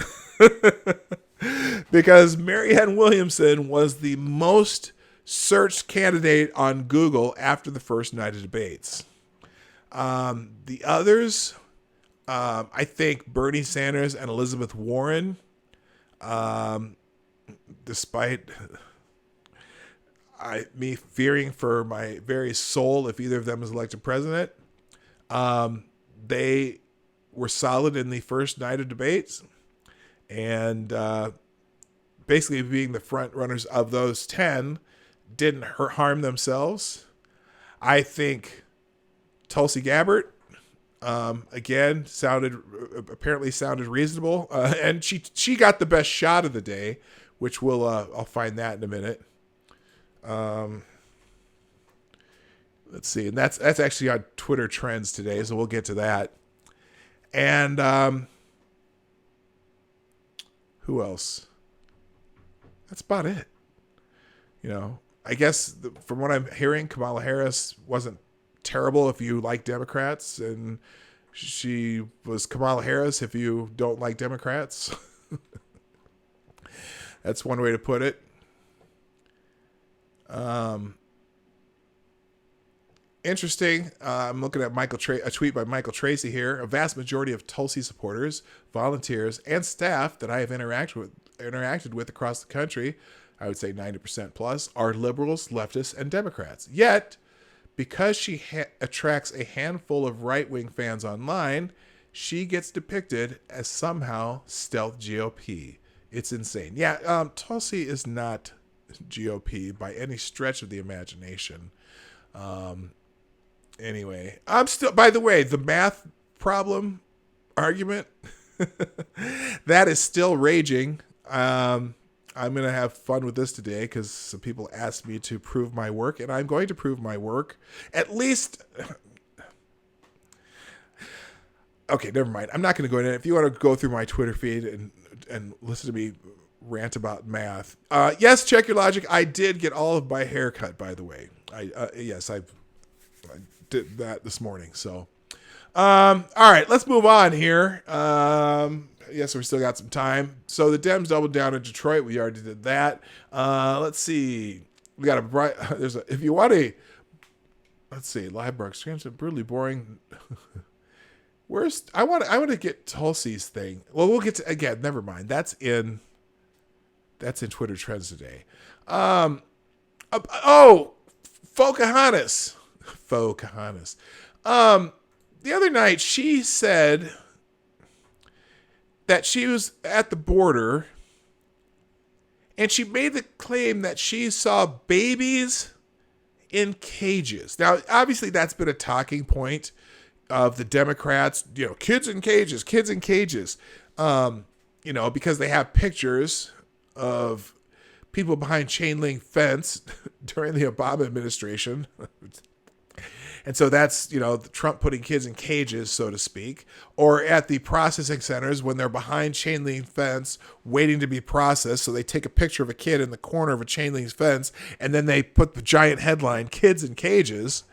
[SPEAKER 1] Because Marianne Williamson was the most searched candidate on Google after the first night of debates. The others, I think Bernie Sanders and Elizabeth Warren Despite me fearing for my very soul if either of them is elected president, they were solid in the first night of debates, and basically being the front runners of those 10 didn't harm themselves. I think Tulsi Gabbard, again, apparently sounded reasonable, and she got the best shot of the day, which I'll find that in a minute. Let's see, and that's actually on Twitter trends today, so we'll get to that. And who else? That's about it. I guess from what I'm hearing, Kamala Harris wasn't terrible if you like Democrats, and she was Kamala Harris if you don't like Democrats. That's one way to put it. Interesting. I'm looking at a tweet by Michael Tracy here. A vast majority of Tulsi supporters, volunteers, and staff that I have interacted with across the country, I would say 90% plus, are liberals, leftists, and Democrats. Yet, because she attracts a handful of right-wing fans online, she gets depicted as somehow stealth GOP. It's insane. Yeah, Tulsi is not GOP by any stretch of the imagination. Anyway, by the way, the math problem argument, that is still raging. I'm going to have fun with this today because some people asked me to prove my work, and I'm going to prove my work. At least, okay, never mind. I'm not going to go into it. If you want to go through my Twitter feed and listen to me rant about math. Yes, check your logic. I did get all of my hair cut, by the way. I did that this morning. So, all right, let's move on here. Yes, we still got some time. So the Dems doubled down in Detroit. We already did that. Let's see. We got if you want let's see, live bar screams are brutally boring. I want to get Tulsi's thing. Well, we'll get to, again, never mind. That's in Twitter trends today. Pocahontas. The other night she said that she was at the border and she made the claim that she saw babies in cages. Now, obviously that's been a talking point of the Democrats, kids in cages, because they have pictures of people behind chain link fence during the Obama administration. And so that's, Trump putting kids in cages, so to speak, or at the processing centers when they're behind chain link fence waiting to be processed. So they take a picture of a kid in the corner of a chain link fence, and then they put the giant headline, kids in cages.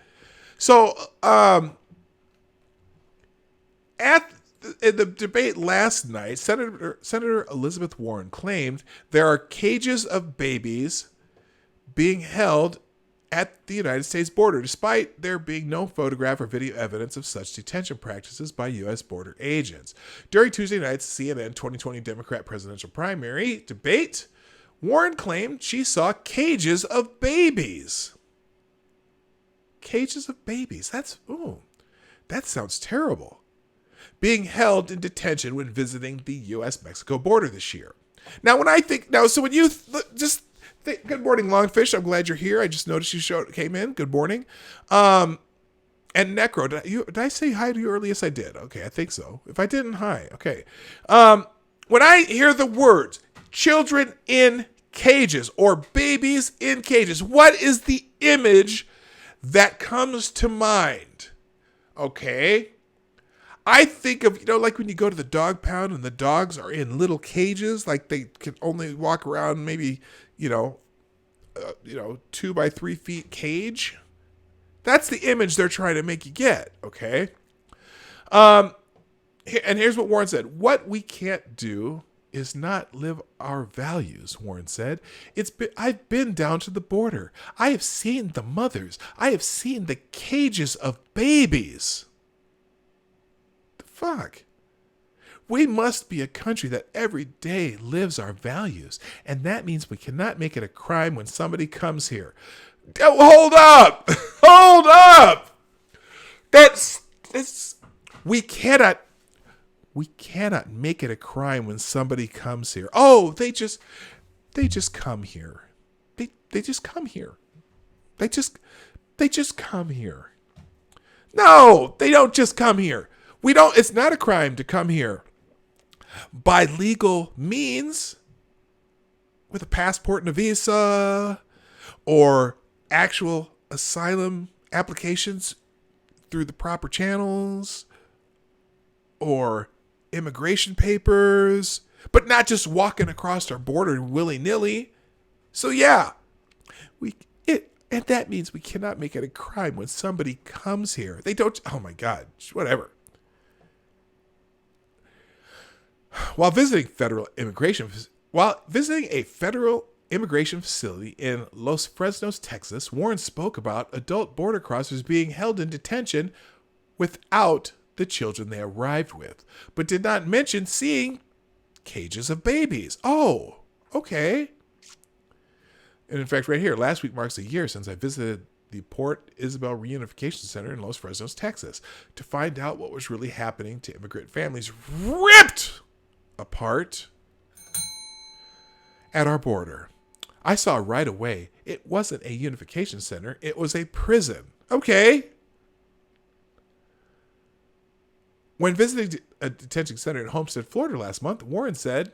[SPEAKER 1] So in the debate last night, Senator Elizabeth Warren claimed there are cages of babies being held at the United States border, despite there being no photograph or video evidence of such detention practices by U.S. border agents. During Tuesday night's CNN 2020 Democrat presidential primary debate, Warren claimed she saw cages of babies. Cages of babies. That sounds terrible. Being held in detention when visiting the U.S.-Mexico border this year. Now, so when you good morning, Longfish. I'm glad you're here. I just noticed you came in. Good morning. And Necro, did I say hi to you earlier? Yes, I did. Okay, I think so. If I didn't, hi. Okay. When I hear the words children in cages or babies in cages, what is the image that comes to mind? Okay. I think of, like when you go to the dog pound and the dogs are in little cages, like they can only walk around maybe, 2 by 3 feet cage. That's the image they're trying to make you get. Okay. And here's what Warren said. What we can't do is not live our values, Warren said. I've been down to the border. I have seen the mothers. I have seen the cages of babies. Fuck. We must be a country that every day lives our values. And that means we cannot make it a crime when somebody comes here. Hold up! Hold up! We cannot make it a crime when somebody comes here. Oh, they just come here. They just come here. They just come here. No, they don't just come here. It's not a crime to come here by legal means with a passport and a visa or actual asylum applications through the proper channels or immigration papers, but not just walking across our border willy-nilly. So yeah, and that means we cannot make it a crime when somebody comes here. They don't, oh my God, whatever. While visiting a federal immigration facility in Los Fresnos, Texas, Warren spoke about adult border crossers being held in detention without the children they arrived with, but did not mention seeing cages of babies. Oh, okay. And in fact, right here, last week marks a year since I visited the Port Isabel Reunification Center in Los Fresnos, Texas, to find out what was really happening to immigrant families ripped apart at our border. I saw right away it wasn't a unification center, it was a prison. Okay. When visiting a detention center in Homestead, Florida last month, Warren said,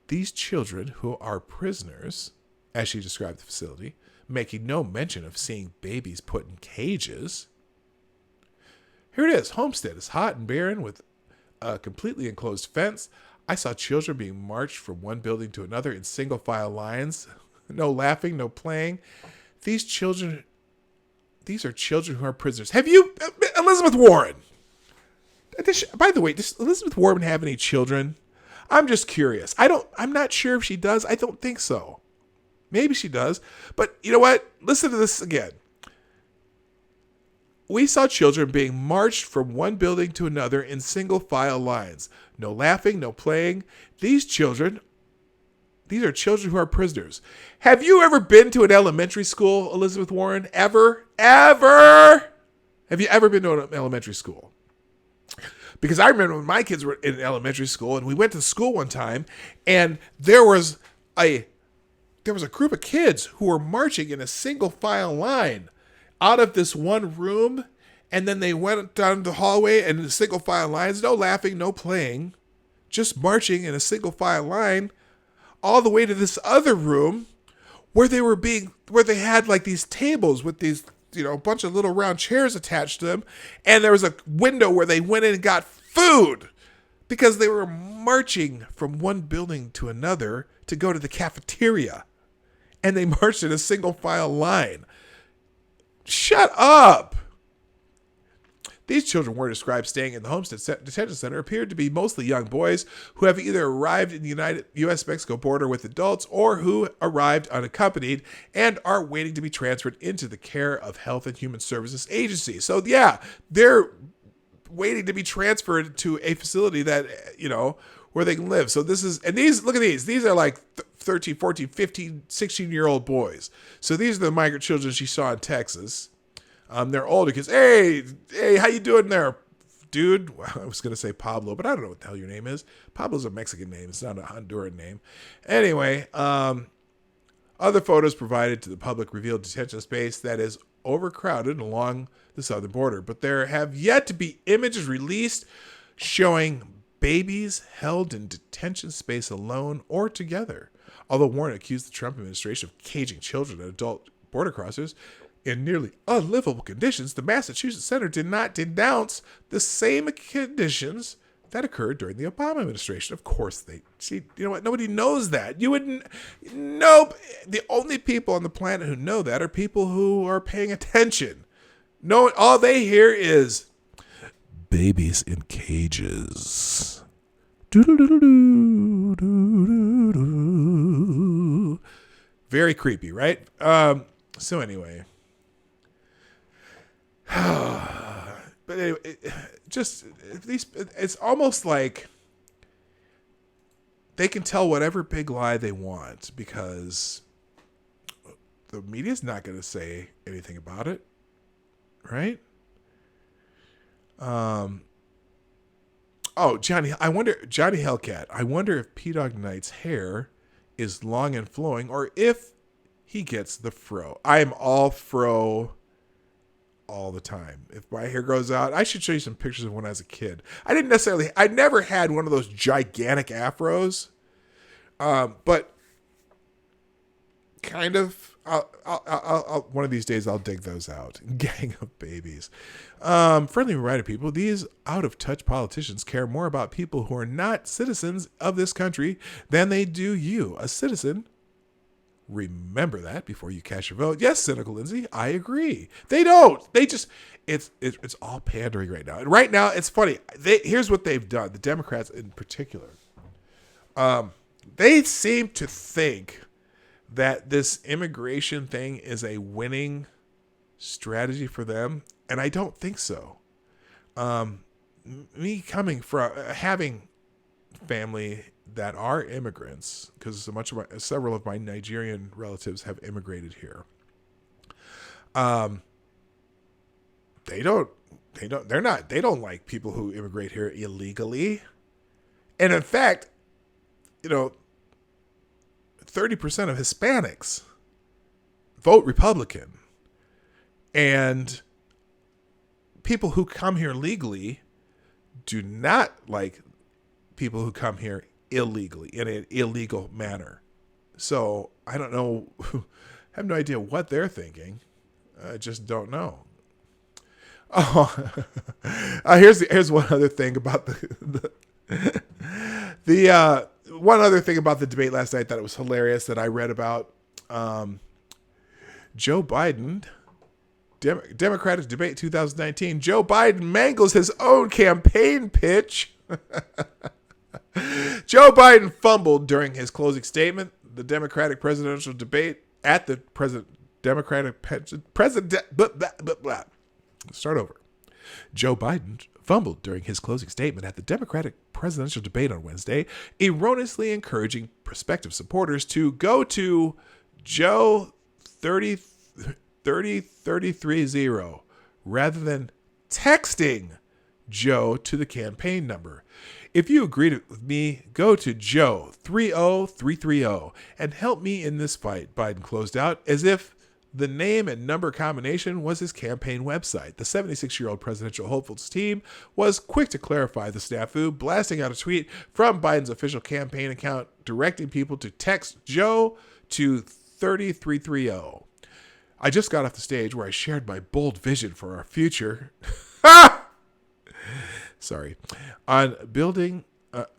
[SPEAKER 1] "These children who are prisoners," as she described the facility, making no mention of seeing babies put in cages. Here it is. Homestead is hot and barren with a completely enclosed fence. I saw children being marched from one building to another in single file lines. No laughing, no playing. These are children who are prisoners. Have you, Elizabeth Warren? By the way, does Elizabeth Warren have any children? I'm just curious. I'm not sure if she does. I don't think so. Maybe she does. But you know what? Listen to this again. We saw children being marched from one building to another in single file lines. No laughing, no playing. These are children who are prisoners. Have you ever been to an elementary school, Elizabeth Warren? Ever? Ever? Have you ever been to an elementary school? Because I remember when my kids were in elementary school and we went to school one time and there was a group of kids who were marching in a single file line out of this one room, and then they went down the hallway and in the single file lines, no laughing, no playing, just marching in a single file line all the way to this other room where they had like these tables with these, a bunch of little round chairs attached to them, and there was a window where they went in and got food because they were marching from one building to another to go to the cafeteria, and they marched in a single file line. Shut up! These children were described staying in the Homestead Detention Center appeared to be mostly young boys who have either arrived in the U.S.-Mexico border with adults or who arrived unaccompanied and are waiting to be transferred into the care of Health and Human Services Agency. So, yeah, they're waiting to be transferred to a facility that, where they can live. So look at these. These are like 13, 14, 15, 16-year-old boys. So these are the migrant children she saw in Texas. They're older kids. Hey, how you doing there, dude? Well, I was going to say Pablo, but I don't know what the hell your name is. Pablo's a Mexican name. It's not a Honduran name. Anyway, other photos provided to the public revealed detention space that is overcrowded along the southern border, but there have yet to be images released showing babies held in detention space alone or together. Although Warren accused the Trump administration of caging children and adult border crossers in nearly unlivable conditions, the Massachusetts senator did not denounce the same conditions that occurred during the Obama administration. Of course you know what? Nobody knows that. You wouldn't, nope. The only people on the planet who know that are people who are paying attention. No, all they hear is babies in cages. Very creepy, right? So anyway. But anyway, it's almost like they can tell whatever big lie they want because the media's not going to say anything about it, right? Johnny Hellcat. I wonder if Dawg Knight's hair is long and flowing, or if he gets the fro. I am all fro all the time. If my hair grows out, I should show you some pictures of when I was a kid. I never had one of those gigantic afros, but kind of. I'll one of these days I'll dig those out. Gang of babies. Friendly reminder, people, these out-of-touch politicians care more about people who are not citizens of this country than they do you, a citizen. Remember that before you cast your vote. Yes, Cynical Lindsay, I agree. They don't. They just, it's all pandering right now. And right now, it's funny. Here's what they've done, the Democrats in particular. They seem to think that this immigration thing is a winning strategy for them, and I don't think so. Me coming from having family that are immigrants, because several of my Nigerian relatives have immigrated here. They don't like people who immigrate here illegally, and in fact, 30% of Hispanics vote Republican, and people who come here legally do not like people who come here illegally in an illegal manner. So I don't know. I have no idea what they're thinking. I just don't know. Here's one other thing about the one other thing about the debate last night that it was hilarious that I read about. Joe Biden, Democratic debate 2019. Joe Biden mangles his own campaign pitch. Joe Biden fumbled during his closing statement. The Democratic presidential debate at the Start over. Joe Biden fumbled during his closing statement at the Democratic presidential debate on Wednesday, erroneously encouraging prospective supporters to go to Joe 30330 rather than texting Joe to the campaign number. If you agreed with me, go to Joe 30330 and help me in this fight, Biden closed out, as if the name and number combination was his campaign website. The 76-year-old presidential hopeful's team was quick to clarify the snafu, blasting out a tweet from Biden's official campaign account directing people to text Joe to 30330. I just got off the stage where I shared my bold vision for our future. Sorry.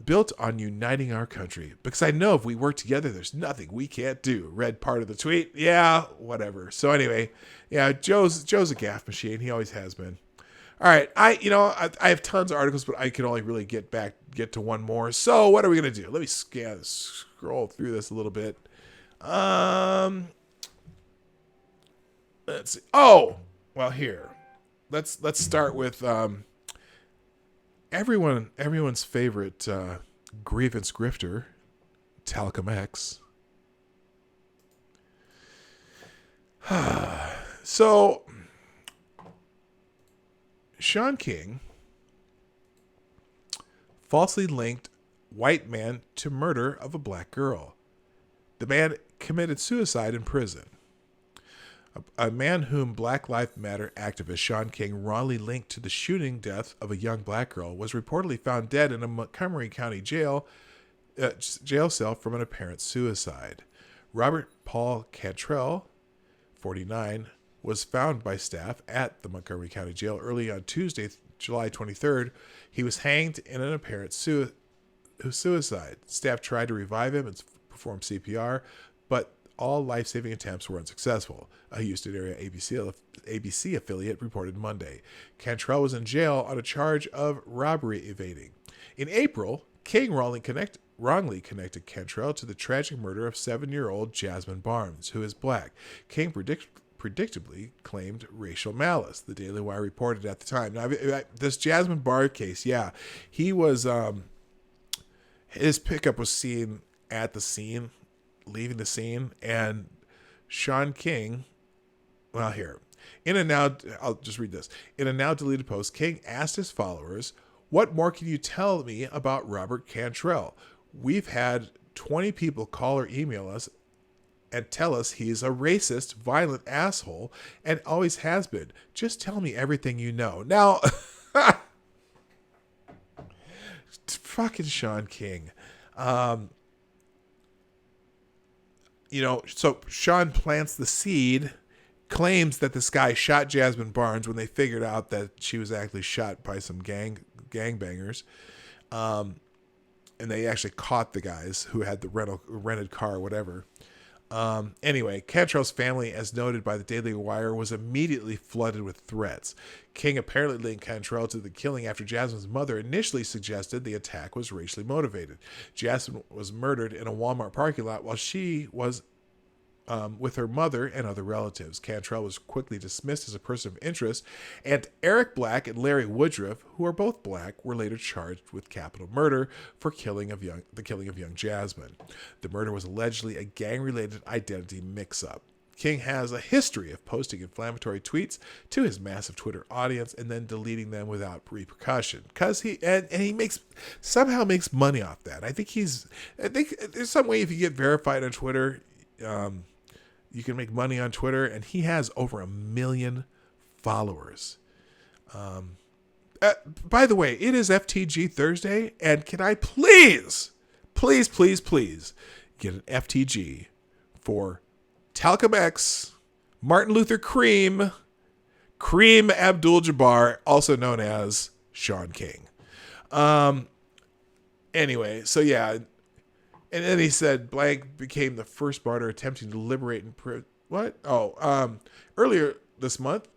[SPEAKER 1] Built on uniting our country. Because I know if we work together, there's nothing we can't do. Read part of the tweet. Yeah, whatever. So anyway, yeah, Joe's a gaffe machine. He always has been. All right. I have tons of articles, but I can only really get to one more. So what are we going to do? Let me scroll through this a little bit. Let's see. Oh, well, here. Let's start with everyone's favorite grievance grifter, Talcum X. So, Sean King falsely linked white man to murder of a black girl. The man committed suicide in prison. A man whom Black Lives Matter activist Sean King wrongly linked to the shooting death of a young black girl was reportedly found dead in a Montgomery County jail cell from an apparent suicide. Robert Paul Cantrell, 49, was found by staff at the Montgomery County Jail early on Tuesday, July 23rd. He was hanged in an apparent suicide. Staff tried to revive him and perform CPR, but all life-saving attempts were unsuccessful, a Houston area ABC affiliate reported Monday. Cantrell was in jail on a charge of robbery evading. In April, King wrongly connected Cantrell to the tragic murder of 7-year-old Jasmine Barnes, who is black. King predictably claimed racial malice, the Daily Wire reported at the time. Now, this Jasmine Barnes case, yeah, he was His pickup was seen at the scene, leaving the scene, and Sean King, well, here, I'll just read this. In a now deleted post, King asked his followers, "What more can you tell me about Robert Cantrell? We've had 20 people call or email us and tell us he's a racist, violent asshole, and always has been. Just tell me everything you know." Now, fucking Sean King. So Sean plants the seed, claims that this guy shot Jasmine Barnes when they figured out that she was actually shot by some gangbangers. And they actually caught the guys who had the rented car or whatever. Anyway, Cantrell's family, as noted by the Daily Wire, was immediately flooded with threats. King apparently linked Cantrell to the killing after Jasmine's mother initially suggested the attack was racially motivated. Jasmine was murdered in a Walmart parking lot while she was with her mother and other relatives. Cantrell was quickly dismissed as a person of interest, and Eric Black and Larry Woodruff, who are both black, were later charged with capital murder for the killing of young Jasmine. The murder was allegedly a gang-related identity mix-up. King has a history of posting inflammatory tweets to his massive Twitter audience and then deleting them without repercussion. Because he somehow makes money off that. I think there's some way if you get verified on Twitter, you can make money on Twitter, and he has over 1 million followers. By the way, it is FTG Thursday, and can I please get an FTG for Talcum X, Martin Luther Cream Abdul-Jabbar, also known as Sean King. Anyway, so yeah. And then he said Blank became the first martyr attempting to liberate and earlier this month,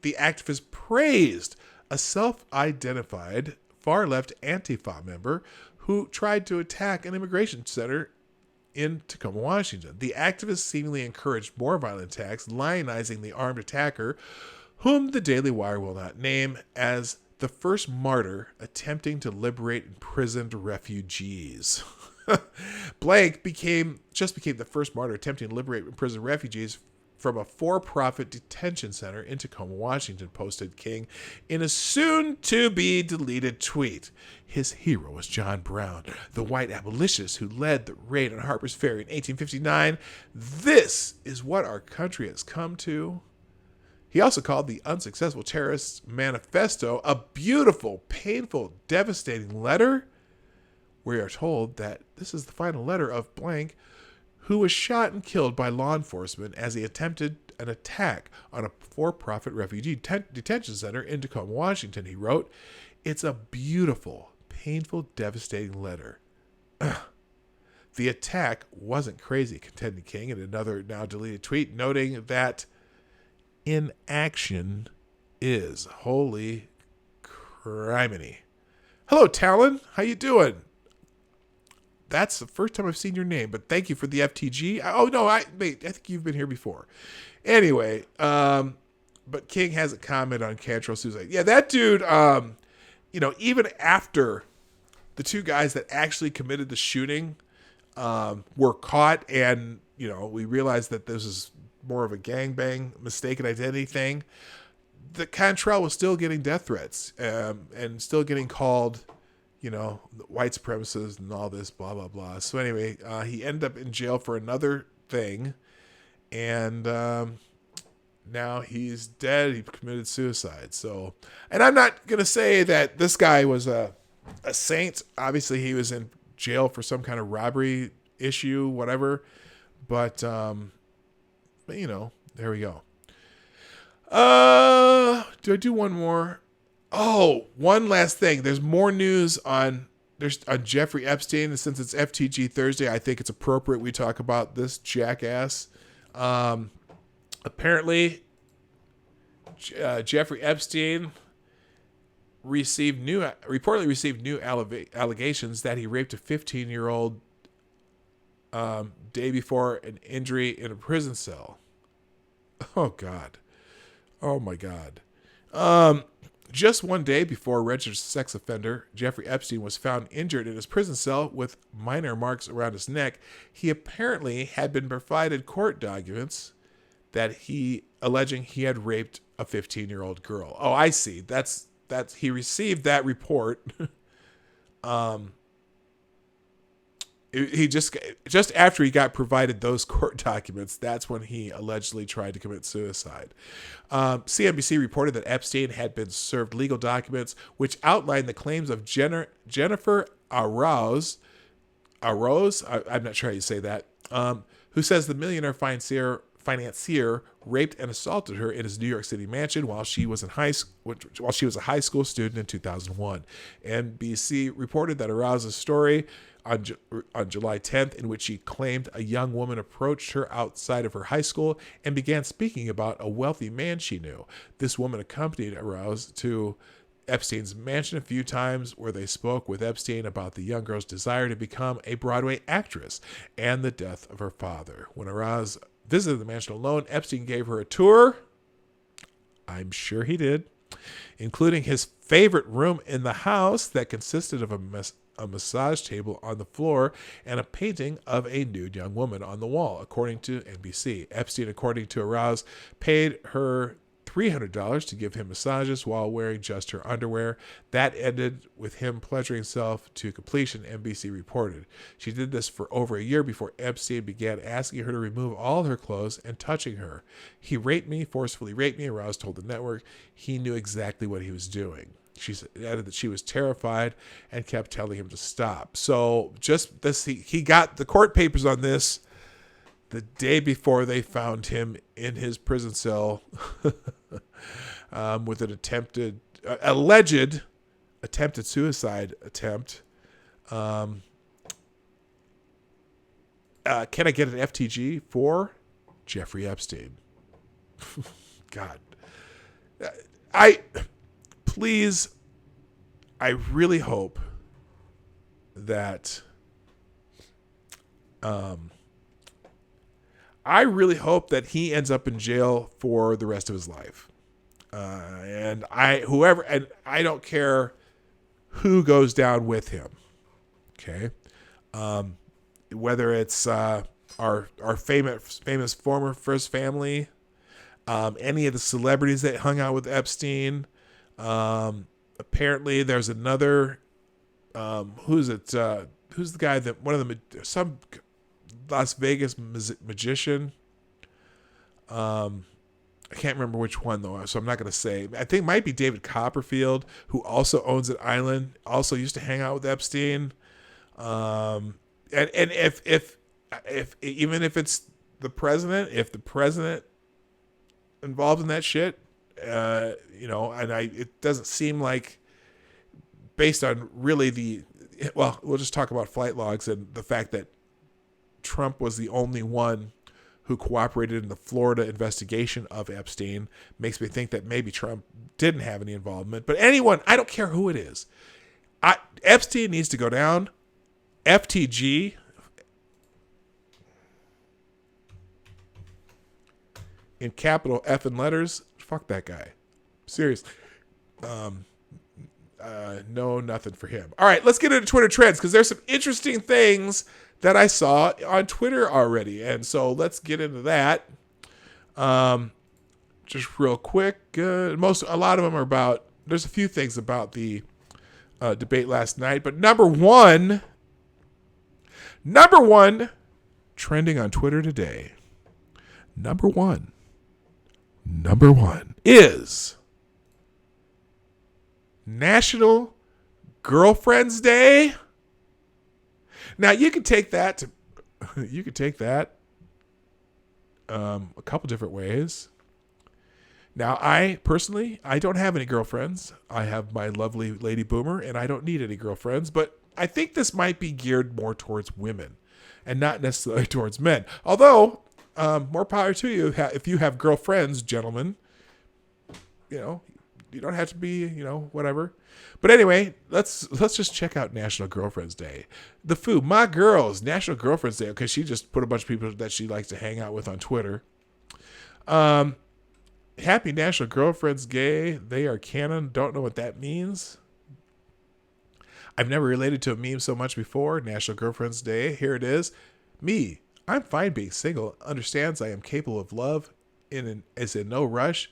[SPEAKER 1] the activist praised a self-identified far-left Antifa member who tried to attack an immigration center in Tacoma, Washington. The activist seemingly encouraged more violent attacks, lionizing the armed attacker, whom the Daily Wire will not name, as the first martyr attempting to liberate imprisoned refugees. Blank became the first martyr attempting to liberate imprisoned refugees from a for-profit detention center in Tacoma, Washington, posted King in a soon-to-be deleted tweet. His hero was John Brown, the white abolitionist who led the raid on Harper's Ferry in 1859. This is what our country has come to. He also called the unsuccessful terrorist manifesto a beautiful, painful, devastating letter. We are told that this is the final letter of Blank, who was shot and killed by law enforcement as he attempted an attack on a for-profit refugee detention center in Tacoma, Washington. He wrote, "It's a beautiful, painful, devastating letter." The attack wasn't crazy, contended King in another now deleted tweet, noting that inaction is. Holy criminy. Hello, Talon. How you doing? That's the first time I've seen your name, but thank you for the FTG. Oh, no, I think you've been here before. Anyway, but King has a comment on Cantrell suicide. Yeah, that dude, even after the two guys that actually committed the shooting were caught and, we realized that this is more of a gangbang, mistaken identity thing, the Cantrell was still getting death threats and still getting called white supremacists and all this, blah, blah, blah. So anyway, he ended up in jail for another thing. And now he's dead. He committed suicide. So, and I'm not going to say that this guy was a saint. Obviously, he was in jail for some kind of robbery issue, whatever. But there we go. Do I do one more? Oh, one last thing. There's more news on Jeffrey Epstein, and since it's FTG Thursday, I think it's appropriate we talk about this jackass. Apparently, Jeffrey Epstein reportedly received new allegations that he raped a 15-year-old day before an injury in a prison cell. Oh God. Oh my God. Just one day before a registered sex offender, Jeffrey Epstein was found injured in his prison cell with minor marks around his neck. He apparently had been provided court documents that he alleging he had raped a 15-year-old girl. Oh, I see. That's he received that report. He just after he got provided those court documents, that's when he allegedly tried to commit suicide. CNBC reported that Epstein had been served legal documents which outlined the claims of Jennifer Arauz. I'm not sure how you say that. Who says the millionaire financier raped and assaulted her in his New York City mansion while she was a high school student in 2001. NBC reported that Arauz's story on July 10th, in which she claimed a young woman approached her outside of her high school and began speaking about a wealthy man she knew. This woman accompanied Arauz to Epstein's mansion a few times, where they spoke with Epstein about the young girl's desire to become a Broadway actress and the death of her father. When Arauz visited the mansion alone, Epstein gave her a tour. I'm sure he did, including his favorite room in the house that consisted of a massage table on the floor and a painting of a nude young woman on the wall, according to NBC. Epstein, according to Arauz, paid her $300 to give him massages while wearing just her underwear. That ended with him pleasuring himself to completion, NBC reported. She did this for over a year before Epstein began asking her to remove all her clothes and touching her. He forcefully raped me, Arauz told the network. He knew exactly what he was doing. She added that she was terrified and kept telling him to stop. So just this, he got the court papers on this the day before they found him in his prison cell with an alleged attempted suicide attempt. Can I get an FTG for Jeffrey Epstein? God. I really hope that he ends up in jail for the rest of his life. And I don't care who goes down with him. Okay. Whether it's our famous former first family, any of the celebrities that hung out with Epstein. Apparently there's another, who's the guy that some Las Vegas magician. I can't remember which one though, so I'm not going to say. I think it might be David Copperfield, who also owns an island, also used to hang out with Epstein. And if even if it's the president, if the president involved in that shit, it doesn't seem like, based on really we'll just talk about flight logs and the fact that Trump was the only one who cooperated in the Florida investigation of Epstein, makes me think that maybe Trump didn't have any involvement. But anyone, I don't care who it is. Epstein needs to go down. FTG. In capital F in letters. Fuck that guy. Seriously. No, nothing for him. All right, let's get into Twitter trends, because there's some interesting things that I saw on Twitter already. And so let's get into that. Just real quick. A lot of them are about, there's a few things about the debate last night. But number one trending on Twitter today. Number one is National Girlfriend's Day. Now you can take that a couple different ways. Now I don't have any girlfriends. I have my lovely lady Boomer, and I don't need any girlfriends, but I think this might be geared more towards women and not necessarily towards men. Although, more power to you if you have girlfriends, gentlemen. You don't have to be, whatever. But anyway, let's just check out National Girlfriend's Day. The Foo, my girls, National Girlfriend's Day. Okay, she just put a bunch of people that she likes to hang out with on Twitter. Happy National Girlfriend's Day. They are canon. Don't know what that means. I've never related to a meme so much before. National Girlfriend's Day. Here it is. Me. I'm fine being single. Understands I am capable of love. Is in no rush.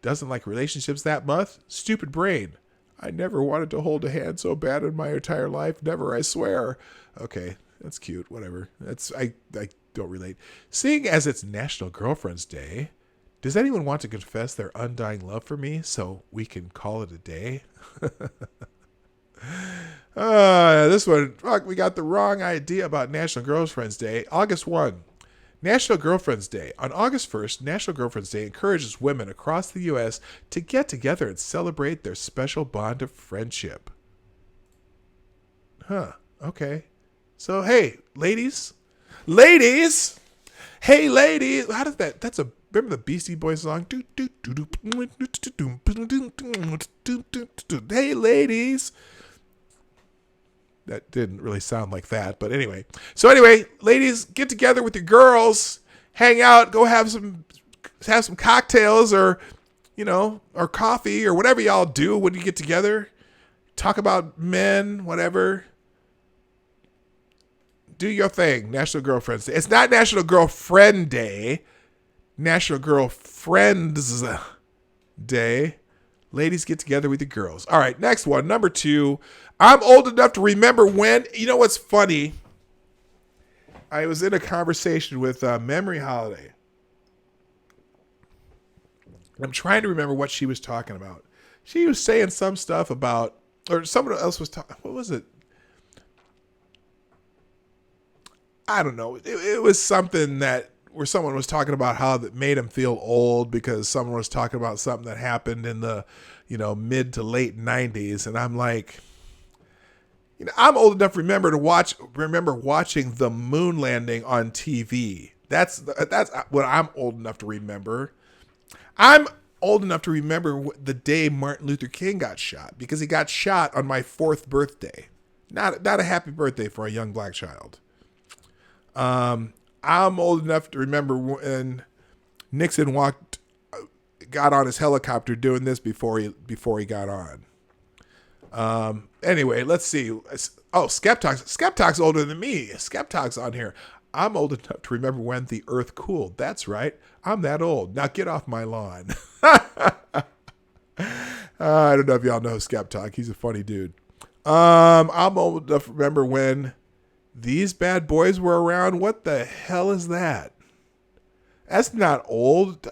[SPEAKER 1] Doesn't like relationships that much. Stupid brain. I never wanted to hold a hand so bad in my entire life. Never, I swear. Okay, that's cute. Whatever. I don't relate. Seeing as it's National Girlfriend's Day, does anyone want to confess their undying love for me so we can call it a day? This one, fuck, we got the wrong idea about National Girlfriend's Day. August 1, National Girlfriend's Day. On August 1st, National Girlfriend's Day encourages women across the U.S. to get together and celebrate their special bond of friendship. Huh, okay. So, hey, ladies. Hey, ladies. How does that's remember the Beastie Boys song? Hey, ladies. That didn't really sound like that, but anyway. So anyway, ladies, get together with your girls, hang out, go have some cocktails or coffee or whatever y'all do when you get together. Talk about men, whatever. Do your thing. National Girlfriend's Day. It's not National Girlfriend Day. National Girlfriends Day. Ladies, get together with your girls. All right, next one. Number 2. I'm old enough to remember when. You know what's funny? I was in a conversation with Memory Holiday. I'm trying to remember what she was talking about. She was saying some stuff about, or someone else was talking. What was it? I don't know. It was something where someone was talking about how that made him feel old because someone was talking about something that happened in the, mid to late 90s. And I'm like, I'm old enough to remember watching the moon landing on TV. That's what I'm old enough to remember. I'm old enough to remember the day Martin Luther King got shot because he got shot on my 4th birthday. Not a happy birthday for a young black child. I'm old enough to remember when Nixon got on his helicopter doing this before he got on. Anyway, let's see. Oh, Skeptoc's older than me. Skeptoc's on here. I'm old enough to remember when the earth cooled. That's right. I'm that old. Now get off my lawn. I don't know if y'all know Skeptoc. He's a funny dude. I'm old enough to remember when these bad boys were around. What the hell is that? That's not old.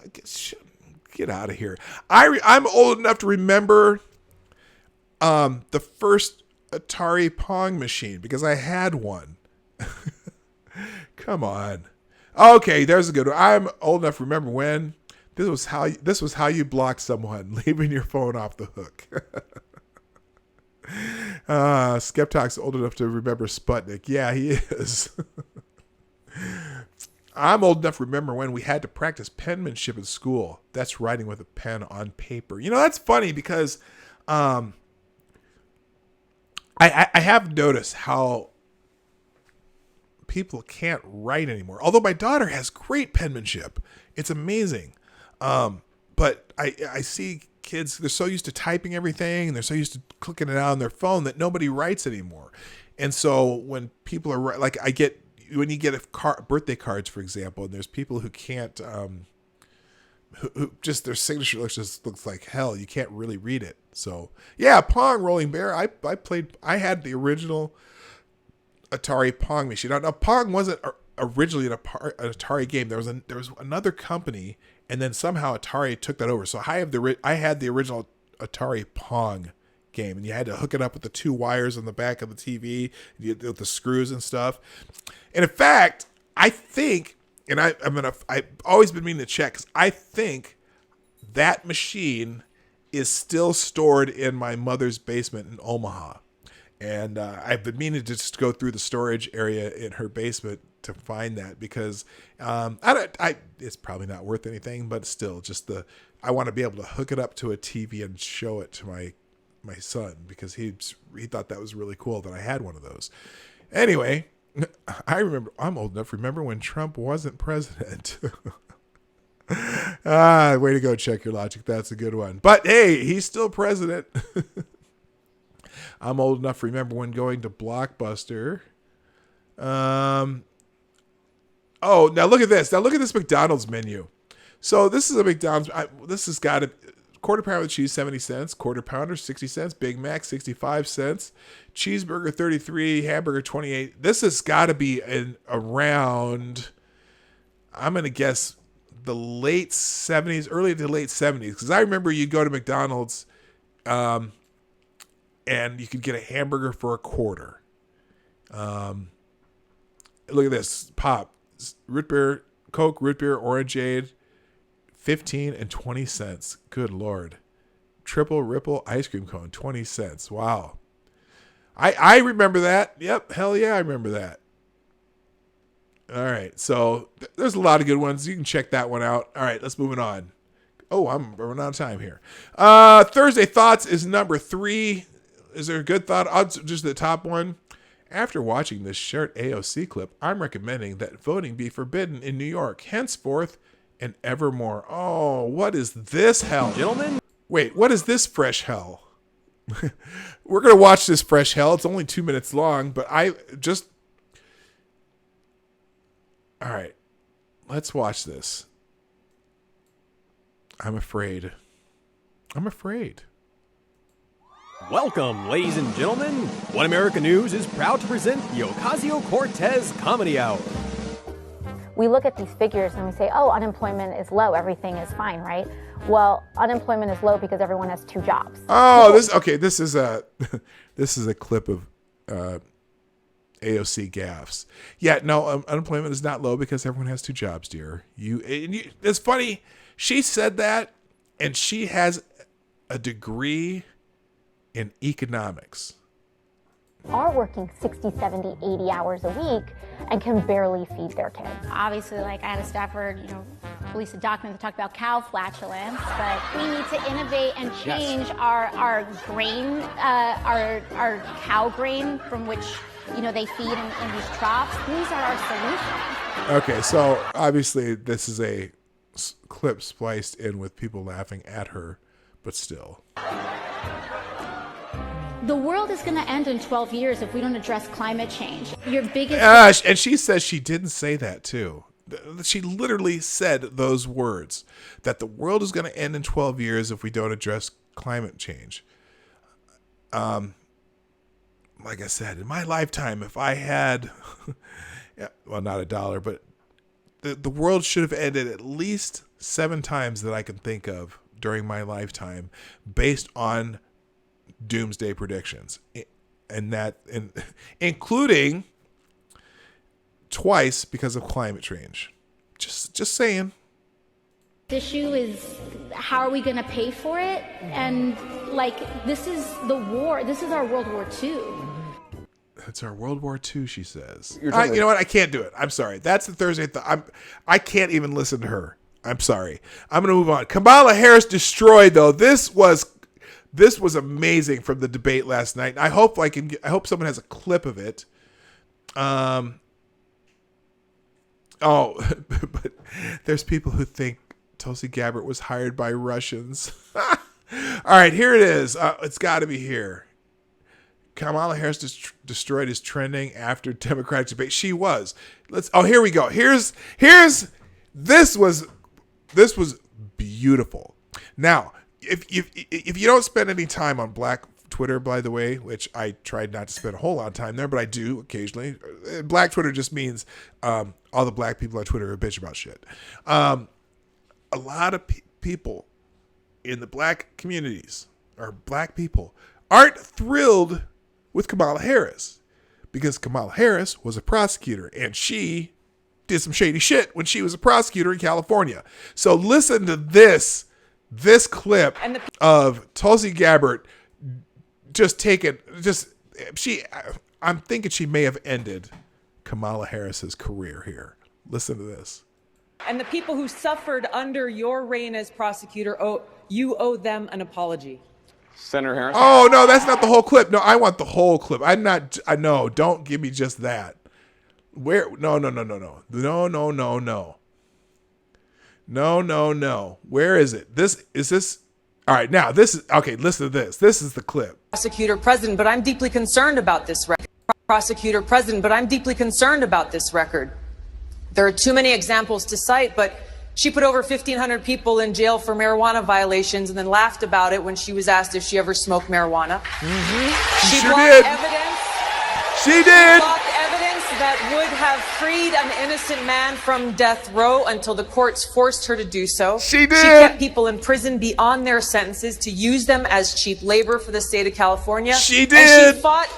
[SPEAKER 1] Get out of here. I'm old enough to remember the first Atari Pong machine because I had one. Come on. Okay, there's a good one. I'm old enough to remember when this was how you block someone, leaving your phone off the hook. Skeptoc's old enough to remember Sputnik. Yeah, he is. I'm old enough to remember when we had to practice penmanship in school. That's writing with a pen on paper. That's funny because I have noticed how people can't write anymore. Although my daughter has great penmanship. It's amazing. But I see kids, they're so used to typing everything and they're so used to clicking it out on their phone that nobody writes anymore. And so when people are like, when you get birthday cards, for example, and there's people who can't, who just their signature looks like hell. You can't really read it. So yeah, Pong, Rolling Bear. I had the original Atari Pong machine. Now Pong wasn't originally an Atari game. There was another company, and then somehow Atari took that over. So I had the original Atari Pong game, and you had to hook it up with the 2 wires on the back of the TV with the screws and stuff. And in fact, I think, and I've always been meaning to check, because I think that machine is still stored in my mother's basement in Omaha. And I've been meaning to just go through the storage area in her basement to find that because it's probably not worth anything, but still, I want to be able to hook it up to a TV and show it to my son because he thought that was really cool that I had one of those. Anyway, I'm old enough to remember when Trump wasn't president. Way to go, Check Your Logic. That's a good one. But hey, he's still president. I'm old enough to remember when going to Blockbuster. Oh, now look at this. Now look at this McDonald's menu. So this is a McDonald's. This has got a quarter pounder with cheese, 70 cents. Quarter pounder, 60 cents. Big Mac, 65 cents. Cheeseburger, 33. Hamburger, 28. This has got to be around, I'm going to guess, the late 70s, early to late 70s. Because I remember you'd go to McDonald's and you could get a hamburger for a quarter. Look at this. Pop. Root beer, Coke, root beer, orangeade, 15 and 20 cents. Good Lord. Triple Ripple ice cream cone, 20 cents. Wow. I remember that. Yep. Hell yeah, I remember that. All right. So there's a lot of good ones. You can check that one out. All right. Let's move it on. Oh, I'm running out of time here. Thursday Thoughts is number 3. Is there a good thought? Just the top one. After watching this short AOC clip, I'm recommending that voting be forbidden in New York, henceforth and evermore. Oh, what is this hell?
[SPEAKER 2] Gentlemen?
[SPEAKER 1] Wait, what is this fresh hell? We're going to watch this fresh hell. It's only 2 minutes long, but all right, let's watch this. I'm afraid.
[SPEAKER 2] Welcome, ladies and gentlemen. One America News is proud to present the Ocasio-Cortez Comedy Hour.
[SPEAKER 3] We look at these figures and we say, oh, unemployment is low, everything is fine, right? Well, unemployment is low because everyone has 2 jobs.
[SPEAKER 1] Oh, this is a clip of AOC gaffes. Yeah, no, unemployment is not low because everyone has 2 jobs, dear. It's funny. She said that, and she has a degree in economics.
[SPEAKER 3] Are working 60, 70, 80 hours a week and can barely feed their kids.
[SPEAKER 4] Obviously, like I had a staffer, release a document that talked about cow flatulence, but we need to innovate and change our grain, our cow grain from which, they feed in these troughs. These are our solutions.
[SPEAKER 1] Okay, so obviously this is a clip spliced in with people laughing at her, but still.
[SPEAKER 4] The world is going to end in 12 years if we don't address climate change. Your biggest...
[SPEAKER 1] and she says she didn't say that, too. She literally said those words, that the world is going to end in 12 years if we don't address climate change. Like I said, in my lifetime, if I had, well, not $1, but the world should have ended at least 7 times that I can think of during my lifetime based on doomsday predictions, and including twice because of climate change. Just saying.
[SPEAKER 4] Issue is how are we going to pay for it? And this is the war. This is our World War II.
[SPEAKER 1] It's our World War II, she says. You know what? I can't do it. I'm sorry. That's the Thursday. I can't even listen to her. I'm sorry. I'm going to move on. Kamala Harris destroyed, though. This was amazing from the debate last night. I hope someone has a clip of it. But there's people who think Tulsi Gabbard was hired by Russians. All right, here it is. It's got to be here. Kamala Harris destroyed his trending after Democratic debate. She was. Here we go. This was beautiful. Now, if you don't spend any time on Black Twitter, by the way, which I tried not to spend a whole lot of time there, but I do occasionally. Black Twitter just means all the black people on Twitter are a bitch about shit. A lot of people in the black communities, or black people, aren't thrilled with Kamala Harris because Kamala Harris was a prosecutor and she did some shady shit when she was a prosecutor in California. So listen to this clip of Tulsi Gabbard I'm thinking she may have ended Kamala Harris's career here. Listen to this.
[SPEAKER 5] And the people who suffered under your reign as prosecutor, you owe them an apology.
[SPEAKER 2] Senator Harris?
[SPEAKER 1] Oh, no, that's not the whole clip. No, I want the whole clip. No, don't give me just that. No. No. Where is it? This. All right, now this is okay. Listen to this. This is the clip.
[SPEAKER 5] Prosecutor President, but I'm deeply concerned about this record. Prosecutor President, but I'm deeply concerned about this record. There are too many examples to cite, but she put over 1,500 people in jail for marijuana violations and then laughed about it when she was asked if she ever smoked marijuana.
[SPEAKER 1] Mm-hmm.
[SPEAKER 5] She
[SPEAKER 1] sure
[SPEAKER 5] blocked
[SPEAKER 1] did.
[SPEAKER 5] evidence.
[SPEAKER 1] She did.
[SPEAKER 5] Blocked evidence that would have freed an innocent man from death row until the courts forced her to do so.
[SPEAKER 1] She did.
[SPEAKER 5] She kept people in prison beyond their sentences to use them as cheap labor for the state of California.
[SPEAKER 1] She did.
[SPEAKER 5] And she fought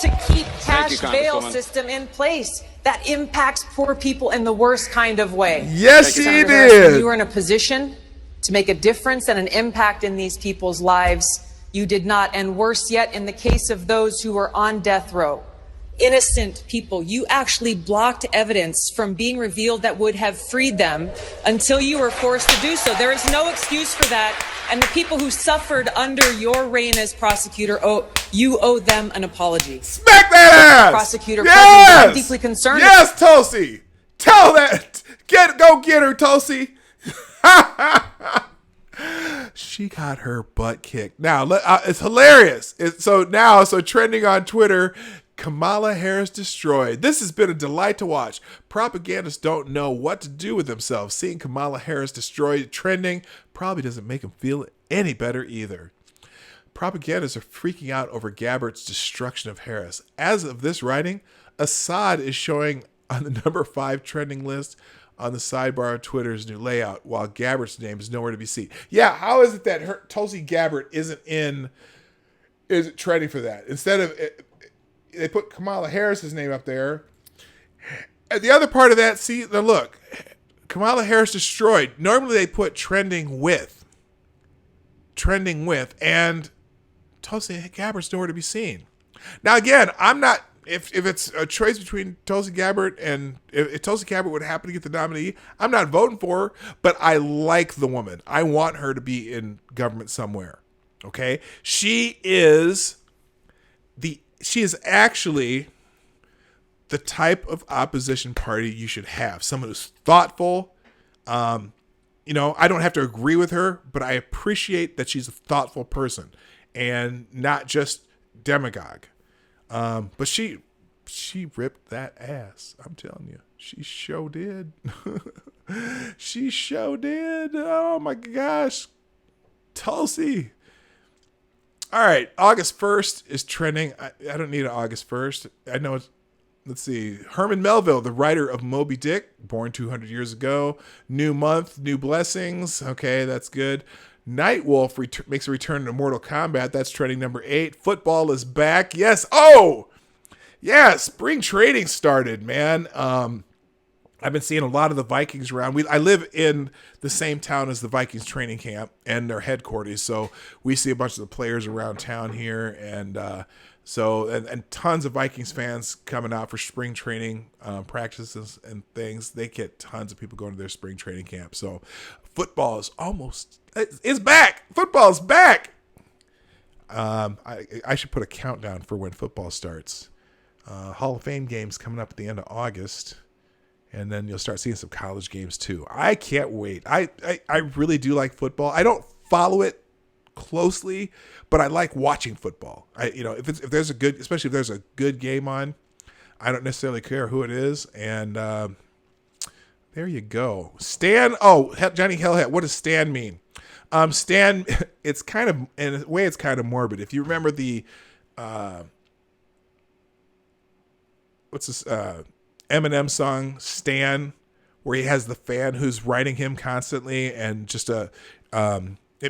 [SPEAKER 5] to keep cash bail system in place that impacts poor people in the worst kind of way.
[SPEAKER 1] Yes, she
[SPEAKER 5] Senator Harris,
[SPEAKER 1] did.
[SPEAKER 5] when you were in a position to make a difference and an impact in these people's lives, you did not. And worse yet, in the case of those who were on death row, innocent people, you actually blocked evidence from being revealed that would have freed them until you were forced to do so. There is no excuse for that. And the people who suffered under your reign as prosecutor, you owe them an apology.
[SPEAKER 1] Smack that ass!
[SPEAKER 5] Prosecutor
[SPEAKER 1] Yes!
[SPEAKER 5] President, I'm deeply concerned.
[SPEAKER 1] Yes, Tulsi! Tell that! Go get her, Tulsi! She got her butt kicked. Now, it's hilarious. So trending on Twitter, Kamala Harris destroyed. This has been a delight to watch. Propagandists don't know what to do with themselves. Seeing Kamala Harris destroyed trending probably doesn't make them feel any better either. Propagandists are freaking out over Gabbert's destruction of Harris. As of this writing, Assad is showing on the number 5 trending list on the sidebar of Twitter's new layout, while Gabbert's name is nowhere to be seen. Yeah, how is it that Tulsi Gabbert isn't trending for that? Instead of they put Kamala Harris's name up there. And the other part of that, see, now look, Kamala Harris destroyed. Normally they put trending with, and Tulsi Gabbert's nowhere to be seen. Now again, I'm not, if it's a choice between Tulsi Gabbert and if Tulsi Gabbert would happen to get the nominee, I'm not voting for her, but I like the woman. I want her to be in government somewhere. Okay? She is actually the type of opposition party you should have. Someone who's thoughtful. I don't have to agree with her, but I appreciate that she's a thoughtful person and not just demagogue. But she ripped that ass. I'm telling you, she sure did. She sure did. Oh my gosh. Tulsi. All right, August 1st is trending. I don't need an August 1st. I know it's, let's see. Herman Melville, the writer of Moby Dick, born 200 years ago. New month, new blessings. Okay, that's good. Nightwolf makes a return to Mortal Kombat. That's trending number 8. Football is back. Yes. Oh, yeah. Spring training started, man. I've been seeing a lot of the Vikings around. I live in the same town as the Vikings training camp and their headquarters, so we see a bunch of the players around town here, and tons of Vikings fans coming out for spring training practices and things. They get tons of people going to their spring training camp. So football is it's back. Football's back. I should put a countdown for when football starts. Hall of Fame games coming up at the end of August. And then you'll start seeing some college games too. I can't wait. I really do like football. I don't follow it closely, but I like watching football. If there's a good, especially if there's a good game on, I don't necessarily care who it is. And there you go. Stan. Oh, Johnny Hellhat. What does Stan mean? Stan. It's kind of, in a way, it's kind of morbid. If you remember the what's this? Eminem song Stan, where he has the fan who's writing him constantly, and just it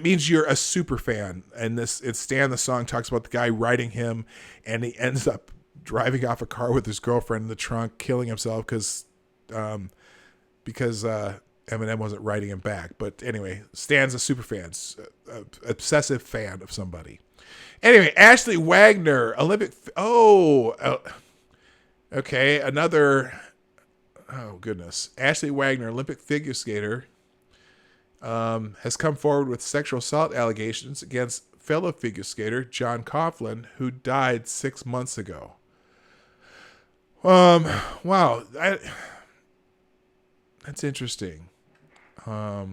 [SPEAKER 1] means you're a super fan. And it's Stan, the song talks about the guy writing him, and he ends up driving off a car with his girlfriend in the trunk, killing himself because Eminem wasn't writing him back. But anyway, Stan's a super fan, obsessive fan of somebody. Anyway, Ashley Wagner, Olympic. Okay, another, oh goodness. Ashley Wagner, Olympic figure skater, has come forward with sexual assault allegations against fellow figure skater John Coughlin, who died 6 months ago. Wow, that's interesting. I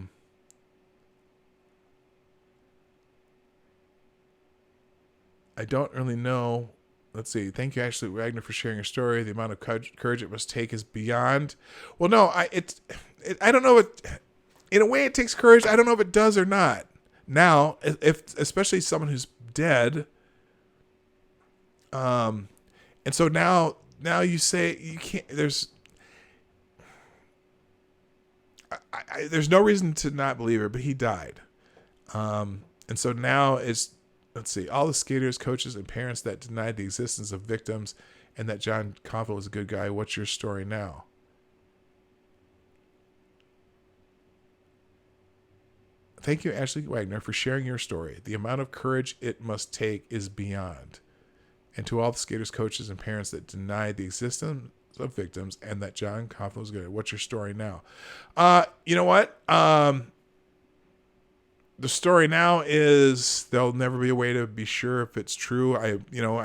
[SPEAKER 1] don't really know. Let's see. Thank you, Ashley Wagner, for sharing your story. The amount of courage it must take is beyond. Well, no, I don't know if in a way it takes courage. I don't know if it does or not. Now, if especially someone who's dead, and so now you say you can't. There's no reason to not believe her, but he died, and so now it's. Let's see. All the skaters, coaches, and parents that denied the existence of victims and that John Coffin was a good guy. What's your story now? Thank you, Ashley Wagner, for sharing your story. The amount of courage it must take is beyond. And to all the skaters, coaches, and parents that denied the existence of victims and that John Coffin was good. What's your story now? You know what? The story now is there'll never be a way to be sure if it's true. I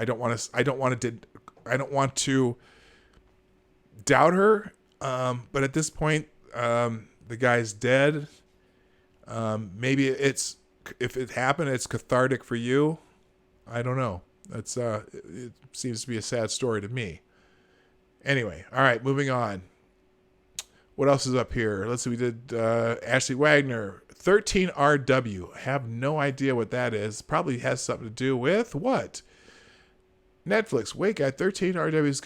[SPEAKER 1] don't want to doubt her. But at this point, the guy's dead. Maybe if it happened, it's cathartic for you. I don't know. It seems to be a sad story to me. Anyway, all right, moving on. What else is up here? Let's see. We did Ashley Wagner. 13RW. Have no idea what that is. Probably has something to do with what? Netflix. Wait, guy. 13RW is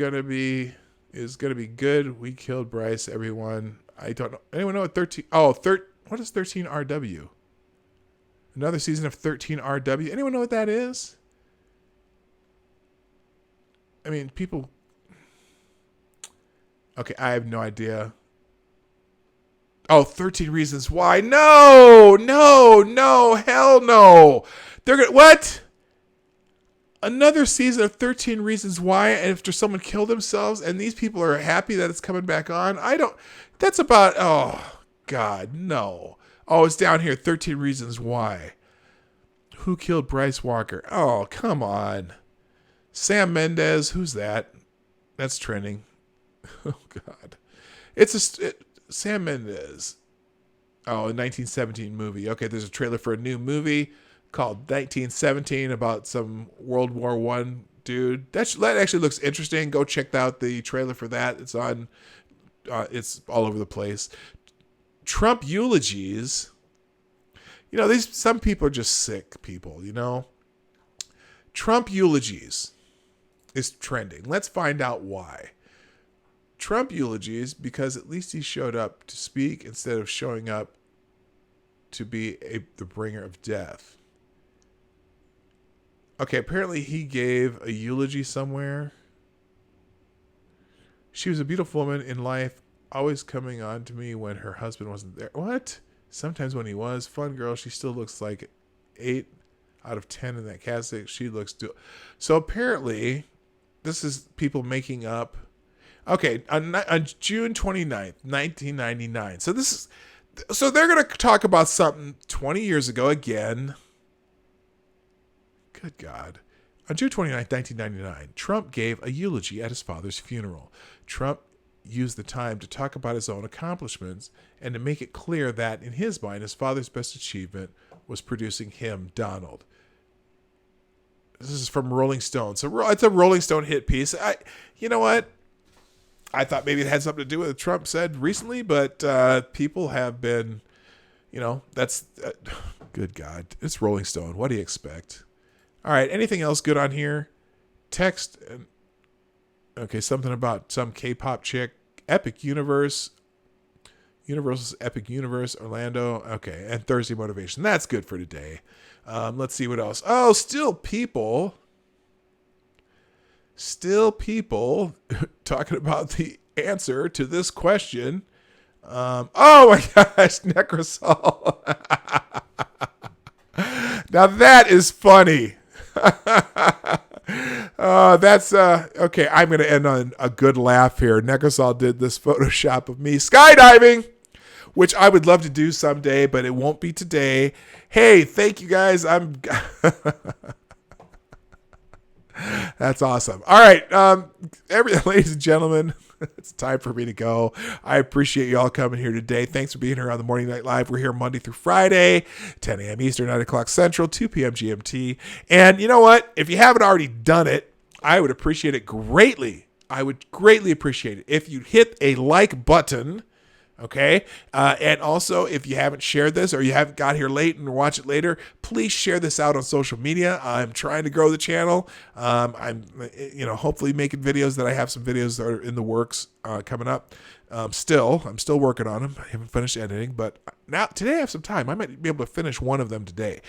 [SPEAKER 1] gonna be good. We killed Bryce. Everyone. I don't know. Anyone know what 13? Oh, what is 13RW? Another season of 13RW. Anyone know what that is? I mean, people. Okay, I have no idea. Oh, 13 Reasons Why. No, hell no. They're going to, what? Another season of 13 Reasons Why after someone killed themselves and these people are happy that it's coming back on? That's about, oh, God, no. Oh, it's down here, 13 Reasons Why. Who killed Bryce Walker? Oh, come on. Sam Mendes, who's that? That's trending. Oh, God. Sam Mendes. Oh, a 1917 movie. Okay, there's a trailer for a new movie called 1917 about some World War I dude. That actually looks interesting. Go check out the trailer for that. It's on. It's all over the place. Trump eulogies. Some people are just sick people. Trump eulogies is trending. Let's find out why. Trump eulogies because at least he showed up to speak instead of showing up to be the bringer of death. Okay, apparently he gave a eulogy somewhere. She was a beautiful woman in life, always coming on to me when her husband wasn't there. What? Sometimes when he was. Fun girl. She still looks like 8 out of 10 in that casting. She looks... So apparently, this is people making up... Okay, on June 29th, 1999. So they're going to talk about something 20 years ago again. Good God. On June 29th, 1999, Trump gave a eulogy at his father's funeral. Trump used the time to talk about his own accomplishments and to make it clear that, in his mind, his father's best achievement was producing him, Donald. This is from Rolling Stone. So it's a Rolling Stone hit piece. You know what? I thought maybe it had something to do with what Trump said recently, but people have been, that's good God. It's Rolling Stone. What do you expect? All right. Anything else good on here? Text. Okay. Something about some K-pop chick. Epic Universe. Universal's Epic Universe. Orlando. Okay. And Thursday Motivation. That's good for today. Let's see what else. Oh, still people talking about the answer to this question. Oh my gosh, Necrosol. Now that is funny. That's okay. I'm going to end on a good laugh here. Necrosol did this Photoshop of me skydiving, which I would love to do someday, but it won't be today. Hey, thank you guys. That's awesome. All right. Ladies and gentlemen, It's time for me to go. I appreciate you all coming here today. Thanks for being here on the Morning Night Live. We're here Monday through Friday, 10 a.m. Eastern, 9 o'clock Central, 2 p.m. GMT. And you know what? If you haven't already done it, I would appreciate it greatly. I would greatly appreciate it if you hit a like button. Okay. And also, if you haven't shared this or you haven't got here late and watch it later, please share this out on social media. I'm trying to grow the channel. I'm hopefully making videos that I have some videos that are in the works coming up. I'm still working on them. I haven't finished editing, but today I have some time. I might be able to finish one of them today.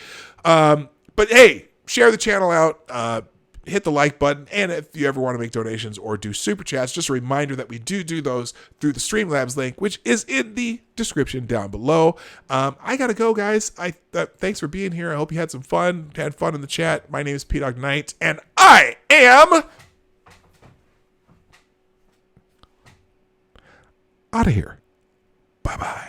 [SPEAKER 1] But hey, share the channel out. Hit the like button, and if you ever want to make donations or do super chats, just a reminder that we do those through the Streamlabs link, which is in the description down below. I gotta go, guys. Thanks for being here. I hope you had some fun. Had fun in the chat. My name is Dawg Knight, and I am out of here. Bye bye.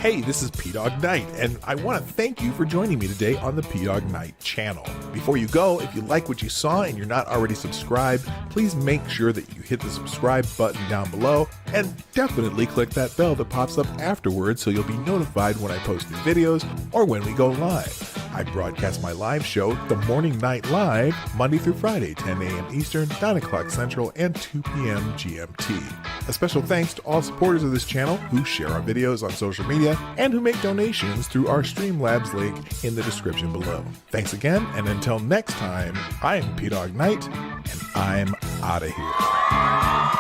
[SPEAKER 1] Hey, this is Dawg Knight, and I want to thank you for joining me today on the Dawg Knight channel. Before you go, if you like what you saw and you're not already subscribed, please make sure that you hit the subscribe button down below, and definitely click that bell that pops up afterwards so you'll be notified when I post new videos or when we go live. I broadcast my live show, The Morning Night Live, Monday through Friday, 10 a.m. Eastern, 9 o'clock Central, and 2 p.m. GMT. A special thanks to all supporters of this channel who share our videos on social media and who make donations through our Streamlabs link in the description below. Thanks again, and until next time, I'm Dawg Knight, and I'm out of here.